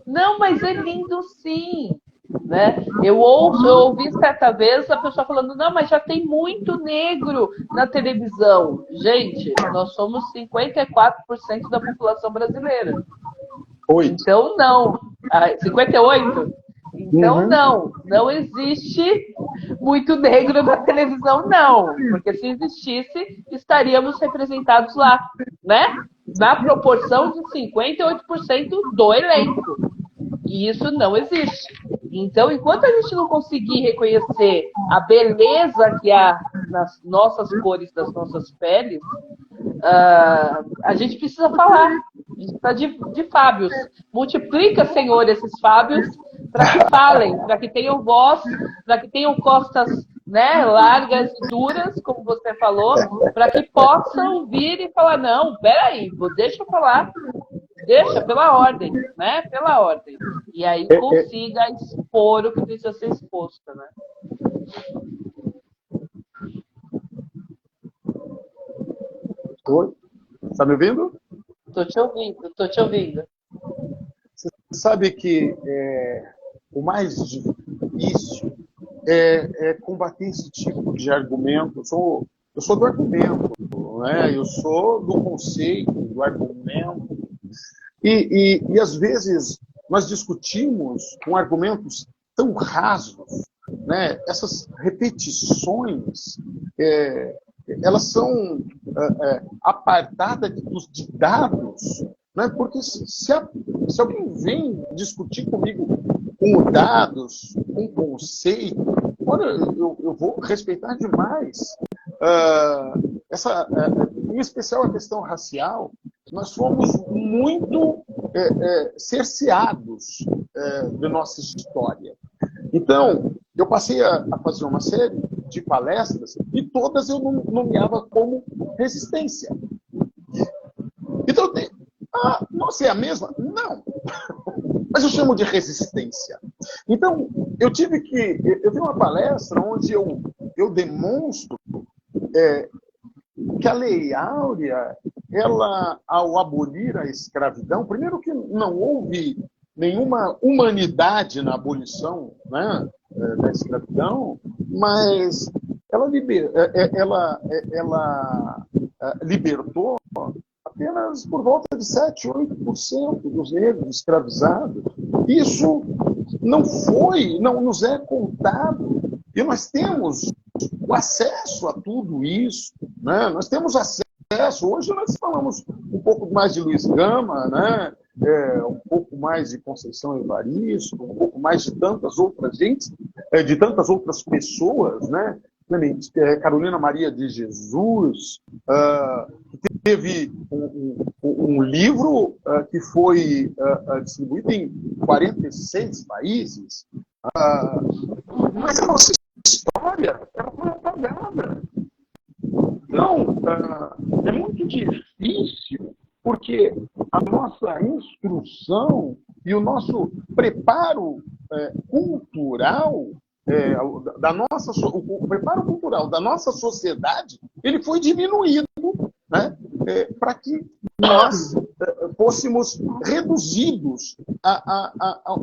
não, mas é lindo sim, né? Eu ouvi certa vez a pessoa falando, não, mas já tem muito negro na televisão. Gente, nós somos 54% da população brasileira.
8.
Então, não. 58%? Então, não existe muito negro na televisão, não. Porque se existisse, estaríamos representados lá, né? Na proporção de 58% do elenco. E isso não existe. Então, enquanto a gente não conseguir reconhecer a beleza que há nas nossas cores, das nossas peles, a gente precisa falar. A gente precisa de Fábios. Multiplica, Senhor, esses Fábios para que falem, para que tenham voz, para que tenham costas, né, largas e duras, como você falou, para que possam vir e falar, não, peraí, deixa eu falar. Deixa, pela ordem, né? Pela ordem. E aí consiga expor o que precisa ser exposto, né?
Oi? Está me ouvindo?
Estou te ouvindo.
Você sabe que o mais difícil é combater esse tipo de argumento. Eu sou do argumento, né? Eu sou do conceito, do argumento. E às vezes nós discutimos com argumentos tão rasos, né? Essas repetições, elas são apartadas de dados, né? Porque se alguém vem discutir comigo com dados, com conceito, olha, eu vou respeitar demais. Em especial a questão racial, nós fomos muito cerceados de nossa história. Então, eu passei a fazer uma série de palestras e todas eu nomeava como resistência. Então, nossa, é a mesma? Não. Mas eu chamo de resistência. Então, eu vi uma palestra onde eu demonstro que a Lei Áurea, ela, ao abolir a escravidão, primeiro que não houve nenhuma humanidade na abolição, né, da escravidão, mas ela libertou apenas por volta de 7, 8% dos negros escravizados. Isso não nos é contado. E nós temos o acesso a tudo isso, né? Nós temos acesso. Hoje nós falamos um pouco mais de Luiz Gama, né? Um pouco mais de Conceição Evaristo, um pouco mais de tantas outras de tantas outras pessoas, né? Carolina Maria de Jesus, teve um livro que foi distribuído em 46 países, mas a nossa história ela foi apagada. Então, é muito difícil, porque a nossa instrução e o nosso preparo cultural, o preparo cultural da nossa sociedade, ele foi diminuído, né, para que nós fôssemos reduzidos a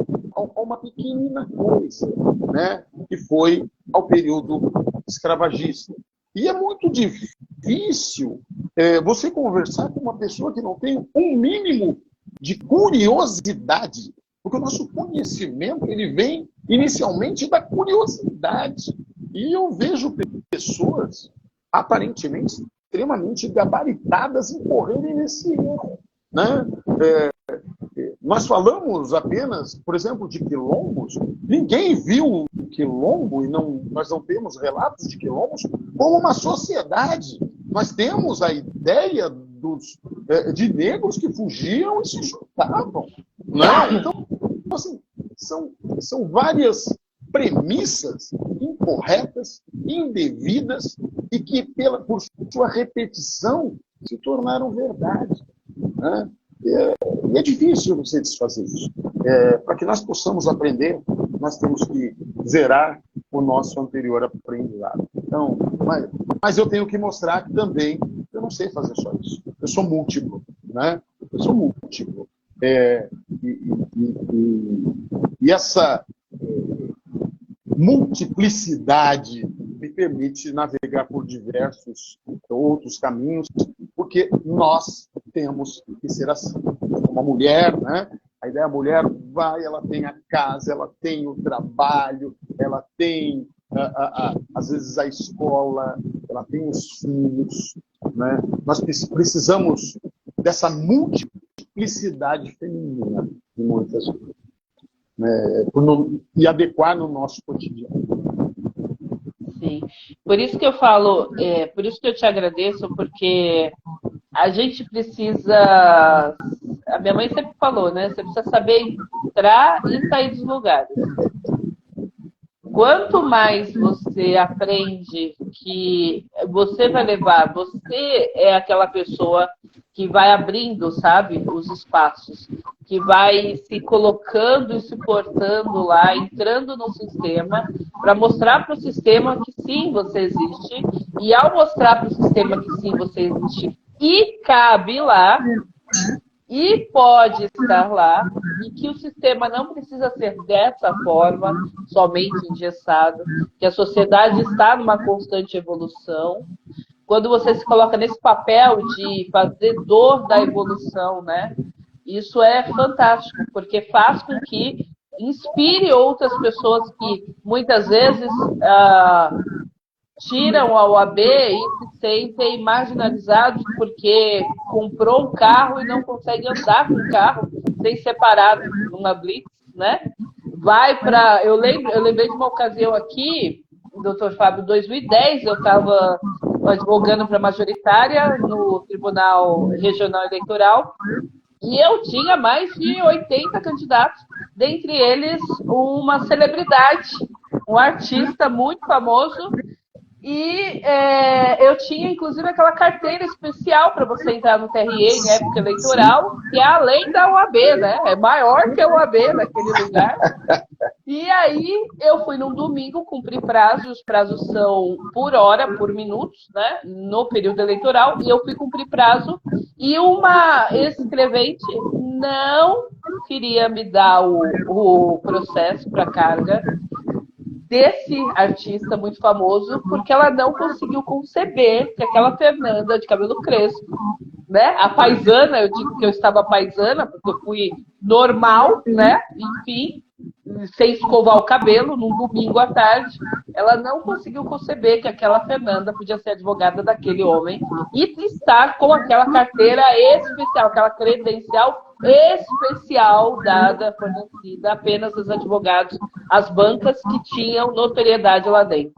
uma pequenina coisa, né, que foi ao período escravagista. E é muito difícil você conversar com uma pessoa que não tem um mínimo de curiosidade, porque o nosso conhecimento ele vem inicialmente da curiosidade. E eu vejo pessoas aparentemente extremamente gabaritadas em correrem nesse erro, né? Nós falamos apenas, por exemplo, de quilombos. Ninguém viu o quilombo, e nós não temos relatos de quilombos, como uma sociedade. Nós temos a ideia de negros que fugiam e se juntavam, né? Então, assim, são várias premissas incorretas, indevidas, e que, por sua repetição, se tornaram verdade, né? E é difícil você desfazer isso. Para que nós possamos aprender, nós temos que zerar o nosso anterior aprendizado. Então, mas eu tenho que mostrar que também eu não sei fazer só isso. Eu sou múltiplo, né? Eu sou múltiplo. E essa multiplicidade me permite navegar por diversos outros caminhos, porque nós temos que ser assim. Uma mulher, né? A ideia da mulher ela tem a casa, ela tem o trabalho, ela tem, às vezes, a escola, ela tem os filhos, né? Nós precisamos dessa multiplicidade feminina de muitas coisas, né? E adequar no nosso cotidiano.
Sim. Por isso que eu falo, por isso que eu te agradeço, porque a gente precisa. A minha mãe sempre falou, né? Você precisa saber entrar e sair dos lugares. Quanto mais você aprende que você vai levar, você é aquela pessoa que vai abrindo, sabe, os espaços, que vai se colocando e se portando lá, entrando no sistema, para mostrar para o sistema que sim, você existe, e ao mostrar para o sistema que sim, você existe, e cabe lá, e pode estar lá, e que o sistema não precisa ser dessa forma, somente engessado, que a sociedade está numa constante evolução. Quando você se coloca nesse papel de fazedor da evolução, né? Isso é fantástico, porque faz com que inspire outras pessoas que muitas vezes tiram a OAB e se sentem marginalizados porque comprou um carro e não consegue andar com o carro sem ser parado numa blitz, né? Eu lembrei de uma ocasião aqui, doutor Fábio, em 2010, eu estava advogando para majoritária no Tribunal Regional Eleitoral e eu tinha mais de 80 candidatos, dentre eles uma celebridade, um artista muito famoso. E eu tinha, inclusive, aquela carteira especial para você entrar no TRE em época eleitoral, que é além da OAB, né? É maior que a OAB naquele lugar. E aí eu fui num domingo cumprir prazos, os prazos são por hora, por minutos, né? No período eleitoral, e eu fui cumprir prazo, e uma escrevente não queria me dar o processo para carga desse artista muito famoso, porque ela não conseguiu conceber que aquela Fernanda de cabelo crespo, né? A paisana, eu digo que eu estava paisana, porque eu fui normal, né? Enfim, sem escovar o cabelo, num domingo à tarde, ela não conseguiu conceber que aquela Fernanda podia ser advogada daquele homem e estar com aquela carteira especial, aquela credencial especial dada, fornecida apenas aos advogados, às bancas que tinham notoriedade lá dentro.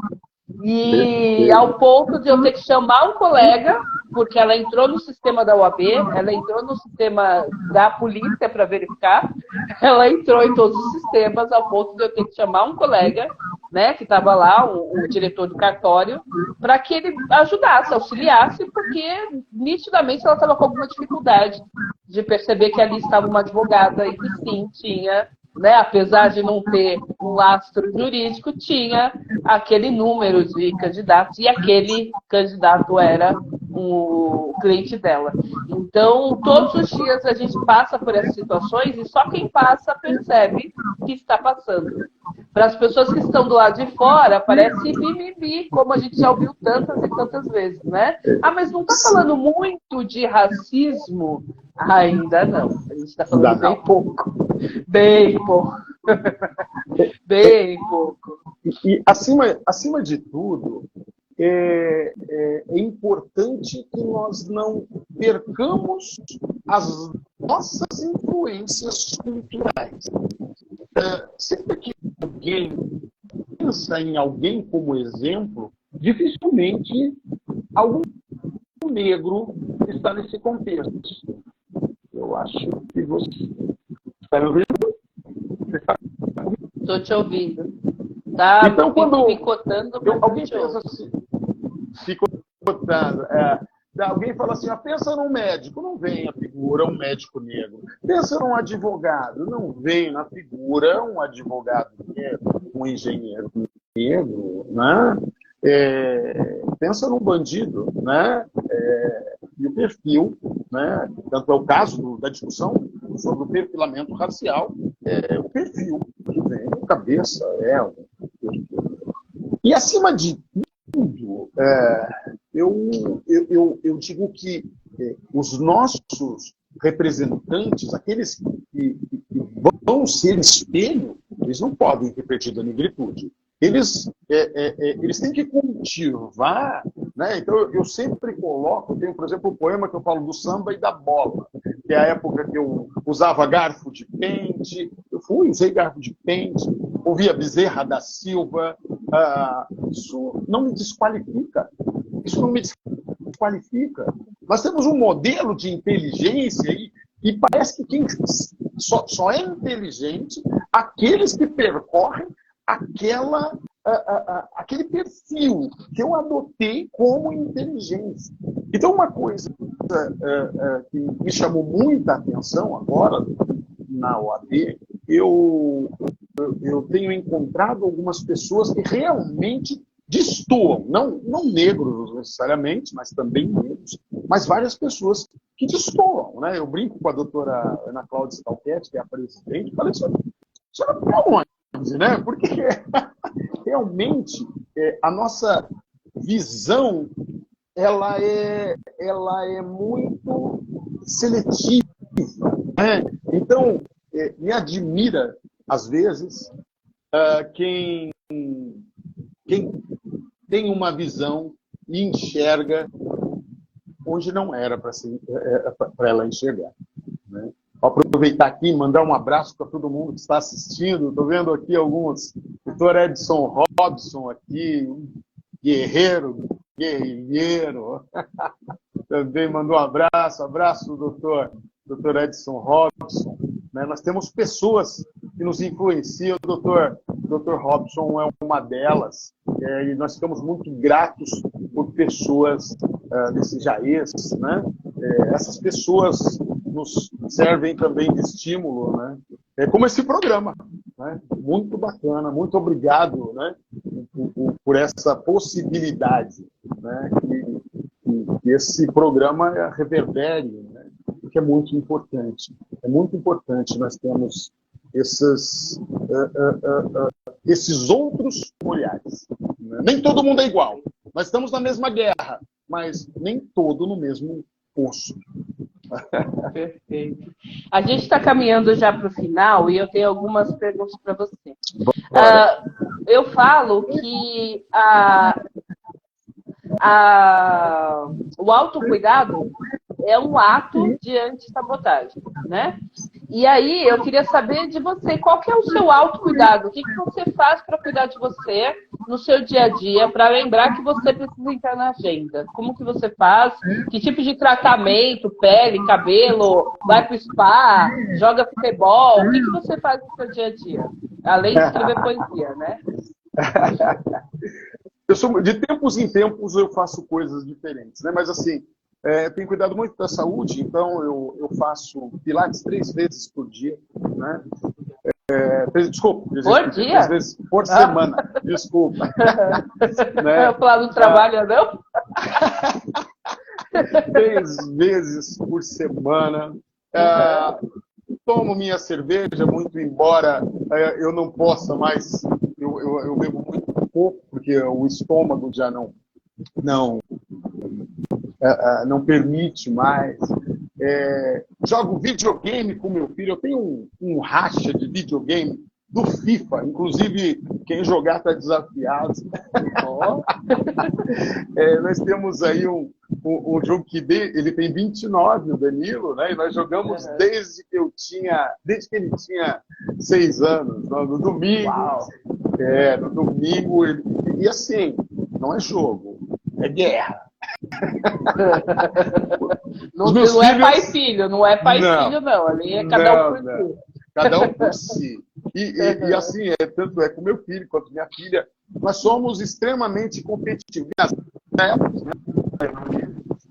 E ao ponto de eu ter que chamar um colega, porque ela entrou no sistema da OAB, ela entrou no sistema da polícia para verificar, ela entrou em todos os sistemas, ao ponto de eu ter que chamar um colega, né, que estava lá, o diretor do cartório, para que ele ajudasse, auxiliasse, porque nitidamente ela estava com alguma dificuldade de perceber que ali estava uma advogada e que sim, tinha, né, apesar de não ter um lastro jurídico, tinha aquele número de candidatos e aquele candidato era o cliente dela. Então, todos os dias a gente passa por essas situações e só quem passa percebe que está passando. Para as pessoas que estão do lado de fora, parece mimimi, como a gente já ouviu tantas e tantas vezes, né? Ah, mas não está falando muito de racismo? Ainda não. A gente está falando bem pouco. Bem pouco. Bem pouco.
E acima de tudo, é importante que nós não percamos as nossas influências culturais. Sempre que alguém pensa em alguém como exemplo, dificilmente algum negro está nesse contexto. Eu acho que você está me ouvindo?
Estou te ouvindo. Tá,
então, quando
picotando,
alguém pensa assim, picotando, alguém fala assim, pensa num médico, não vem a figura um médico negro. Pensa num advogado, não vem na figura um advogado negro, um engenheiro negro, né? Pensa num bandido, né? E o perfil, né? Tanto é o caso da discussão sobre o perfilamento racial, o perfil que vem na cabeça e acima de tudo, eu digo que os nossos representantes, aqueles que vão ser espelho, eles não podem repetir da negritude. Eles têm que cultivar, né? Então eu sempre coloco, tenho, por exemplo, um poema que eu falo do samba e da bola, que é a época que eu usava garfo de pente, usei garfo de pente, ouvia Bezerra da Silva, isso não me desqualifica. Isso não me desqualifica. Nós temos um modelo de inteligência e parece que quem só é inteligente aqueles que percorrem aquele perfil que eu adotei como inteligência. Então, uma coisa que me chamou muita atenção agora na OAB, eu tenho encontrado algumas pessoas que realmente destoam, não negros necessariamente, mas também negros, mas várias pessoas que destoam, né? Eu brinco com a doutora Ana Cláudia Stalketti, que é a presidente, e falei, senhora para onde, né? Porque realmente a nossa visão ela é muito seletiva, né? Então, me admira, às vezes, quem tem uma visão e enxerga onde não era para ela enxergar, né? Vou aproveitar aqui e mandar um abraço para todo mundo que está assistindo. Estou vendo aqui alguns. Doutor Edson Robson aqui, guerreiro. Também mandou um abraço. Abraço, doutor Edson Robson. Né? Nós temos pessoas que nos influenciam. O doutor Robson é uma delas. E nós ficamos muito gratos por pessoas desse Jaez, né? Essas pessoas nos servem também de estímulo, né? Como esse programa, né? Muito bacana, muito obrigado, né? por essa possibilidade, né? Que esse programa reverbere, né? Que é muito importante. É muito importante nós temos esses outros olhares. Né? Nem todo mundo é igual. Nós estamos na mesma guerra, mas nem todo no mesmo poço.
Perfeito. A gente está caminhando já para o final e eu tenho algumas perguntas para você.
Bora.
Eu falo que o autocuidado é um ato de antissabotagem, né? E aí eu queria saber de você, qual que é o seu autocuidado? O que que você faz para cuidar de você no seu dia a dia, para lembrar que você precisa entrar na agenda? Como que você faz? Que tipo de tratamento, pele, cabelo, vai para o spa, joga futebol? O que que você faz no seu dia a dia? Além de escrever poesia, né?
De tempos em tempos eu faço coisas diferentes, né? Mas assim, tenho cuidado muito da saúde, então eu faço pilates 3 vezes por dia, né? Desculpa,
Por
3
dia?
vezes por semana, desculpa. Né?
Eu falar do trabalho, não?
3 vezes por semana. Tomo minha cerveja, muito embora eu não possa mais, eu bebo muito pouco, porque o estômago já não permite mais. Jogo videogame com meu filho. Eu tenho um racha de videogame do FIFA. Inclusive, quem jogar está desafiado.
Oh.
Nós temos aí um jogo que ele tem 29, o Danilo, né? E nós jogamos desde que ele tinha 6 anos, no domingo.
Uau.
No domingo. E assim, não é jogo, é guerra.
Não é pai e filho, não é pai e filho, não. Ali é cada um por si.
Cada um por si. E assim, tanto é com meu filho quanto minha filha, nós somos extremamente competitivos.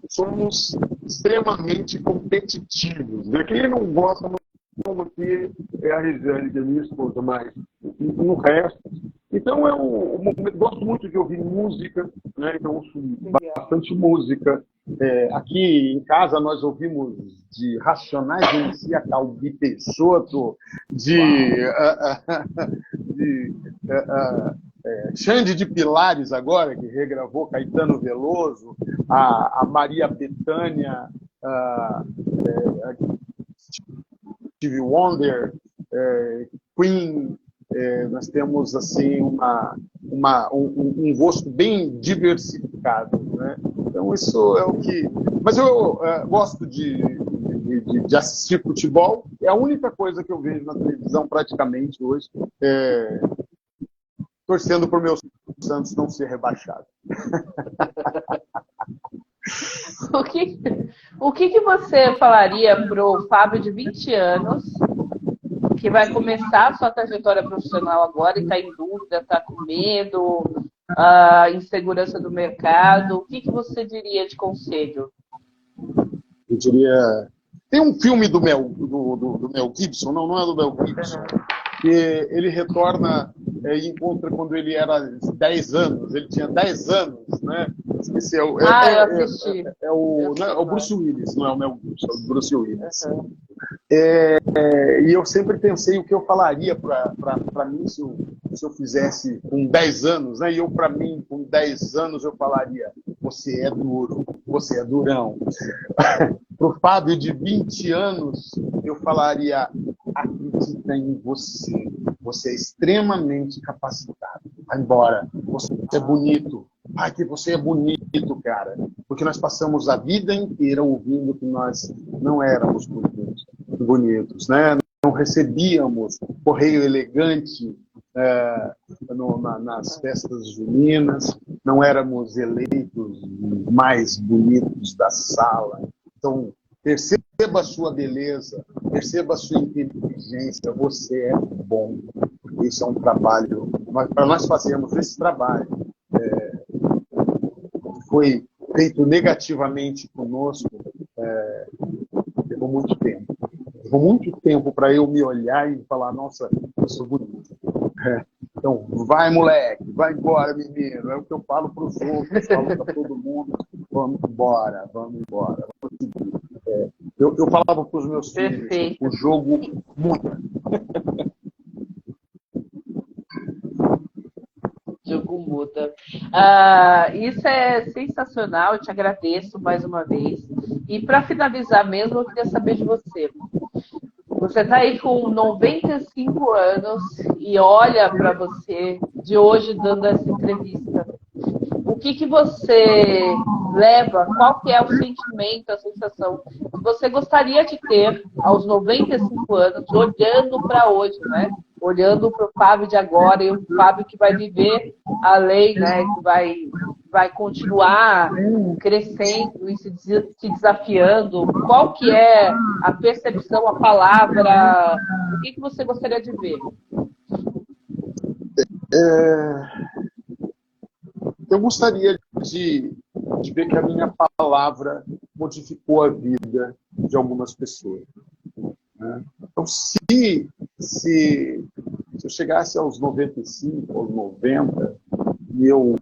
Somos extremamente competitivos. Quem não gosta, não aqui é a Regiane, que é minha esposa, mas no resto. Então, eu gosto muito de ouvir música, né? Então, ouço bastante música. Aqui em casa nós ouvimos de Racionais MC a Calbi Peixoto, de Xande de Pilares agora, que regravou Caetano Veloso, a Maria Bethânia, Stevie Wonder, Queen. Nós temos assim um gosto bem diversificado, né? Então isso é o que. Mas eu gosto de assistir futebol. É a única coisa que eu vejo na televisão praticamente hoje, torcendo para o meu Santos não ser rebaixado.
O que você falaria para o Fábio de 20 anos, que vai começar a sua trajetória profissional agora e está em dúvida, está com medo, insegurança do mercado? O que você diria de conselho?
Eu diria... Tem um filme do Mel Gibson, não é do Mel Gibson, que ele retorna e encontra quando ele era 10 anos, ele tinha 10 anos, né? Esqueci,
eu assisti.
É o Bruce Willis, não é o Mel Gibson, é o Bruce Willis. E eu sempre pensei o que eu falaria para mim se eu fizesse com 10 anos, né? E para mim, com 10 anos, eu falaria: você é duro, você é durão. Para o Fábio de 20 anos, eu falaria: acredita em você, você é extremamente capacitado. Vai embora, você é bonito. Ai, que você é bonito, cara. Porque nós passamos a vida inteira ouvindo que nós não éramos bonitos, né? Não recebíamos correio elegante nas festas juninas, não éramos eleitos mais bonitos da sala. Então, perceba a sua beleza, perceba a sua inteligência, você é bom. Isso é um trabalho, para nós fazermos esse trabalho, foi feito negativamente conosco, levou muito tempo. Levou muito tempo para eu me olhar e falar: nossa, eu sou bonito. Então, vai, moleque, vai embora, menino. É o que eu falo para os outros, falo para todo mundo: vamos embora, vamos embora. Eu falava para os meus filhos: o jogo muda.
O jogo muda. Isso é sensacional, eu te agradeço mais uma vez. E para finalizar mesmo, eu queria saber de você. Você está aí com 95 anos e olha para você de hoje dando essa entrevista. O que você leva? Qual que é o sentimento, a sensação que você gostaria de ter aos 95 anos, olhando para hoje, né? Olhando para o Fábio de agora e o Fábio que vai viver além, né? Que vai continuar crescendo e se desafiando. Qual que é a percepção, a palavra? O que você gostaria de ver?
Eu gostaria de ver que a minha palavra modificou a vida de algumas pessoas, né? Então, se eu chegasse aos 95, aos 90, e eu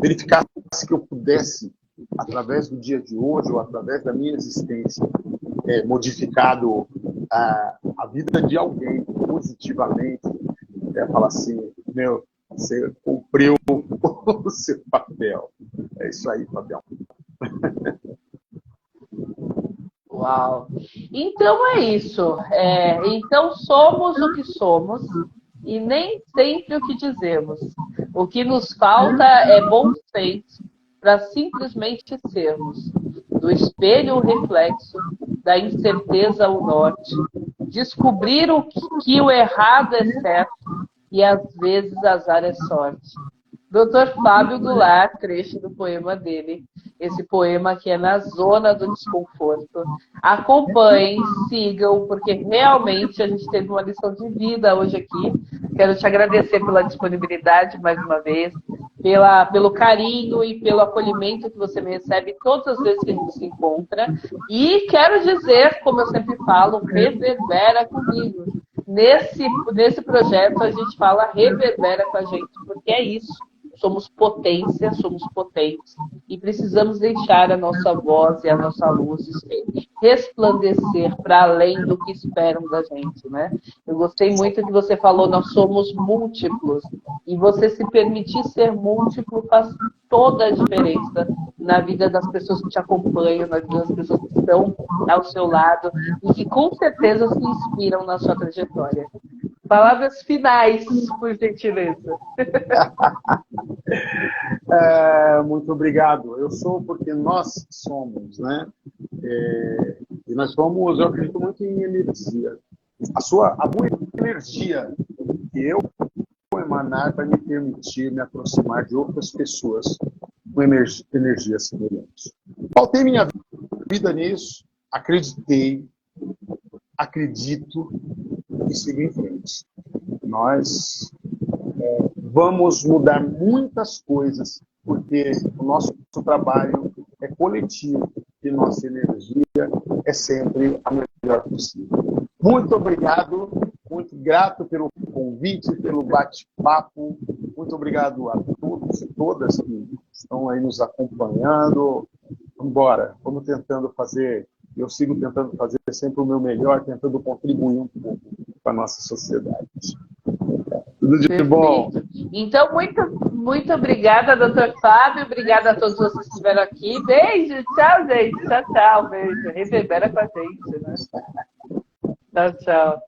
verificasse que eu pudesse, através do dia de hoje, ou através da minha existência, modificado a vida de alguém positivamente, falar assim, você cumpriu o seu papel. É isso aí, Fabião.
Uau! Então é isso. Então somos o que somos e nem sempre o que dizemos. O que nos falta é bom senso para simplesmente sermos. Do espelho o reflexo, da incerteza o norte. Descobrir que o errado é certo e às vezes azar é sorte. Dr. Fábio Goulart, trecho do poema dele. Esse poema que é Na Zona do Desconforto. Acompanhem, sigam, porque realmente a gente teve uma lição de vida hoje aqui. Quero te agradecer pela disponibilidade mais uma vez, pelo carinho e pelo acolhimento que você me recebe todas as vezes que a gente se encontra. E quero dizer, como eu sempre falo, reverbera comigo. Nesse projeto a gente fala reverbera com a gente, porque é isso. Somos potência, somos potentes e precisamos deixar a nossa voz e a nossa luz resplandecer para além do que esperam da gente, né? Eu gostei muito que você falou, nós somos múltiplos e você se permitir ser múltiplo faz toda a diferença na vida das pessoas que te acompanham, na vida das pessoas que estão ao seu lado e que com certeza se inspiram na sua trajetória. Palavras finais, por gentileza.
Muito obrigado. Eu sou porque nós somos, né? E nós somos, eu acredito muito em energia. A boa energia que eu vou emanar vai me permitir me aproximar de outras pessoas com energia semelhante. Pautei minha vida nisso, acreditei, acredito e sigo em frente. Nós vamos mudar muitas coisas, porque o nosso trabalho é coletivo e nossa energia é sempre a melhor possível. Muito obrigado, muito grato pelo convite, pelo bate-papo. Muito obrigado a todos e todas que estão aí nos acompanhando. Vamos embora, vamos tentando fazer, eu sigo tentando fazer sempre o meu melhor, tentando contribuir um pouco para a nossa sociedade. Tudo de bom.
Então, muito obrigada, doutor Fábio. Obrigada a todos vocês que estiveram aqui. Beijo, tchau, gente. Tchau, tchau. Beijo. Reverbera com a gente, né? Tchau, tchau.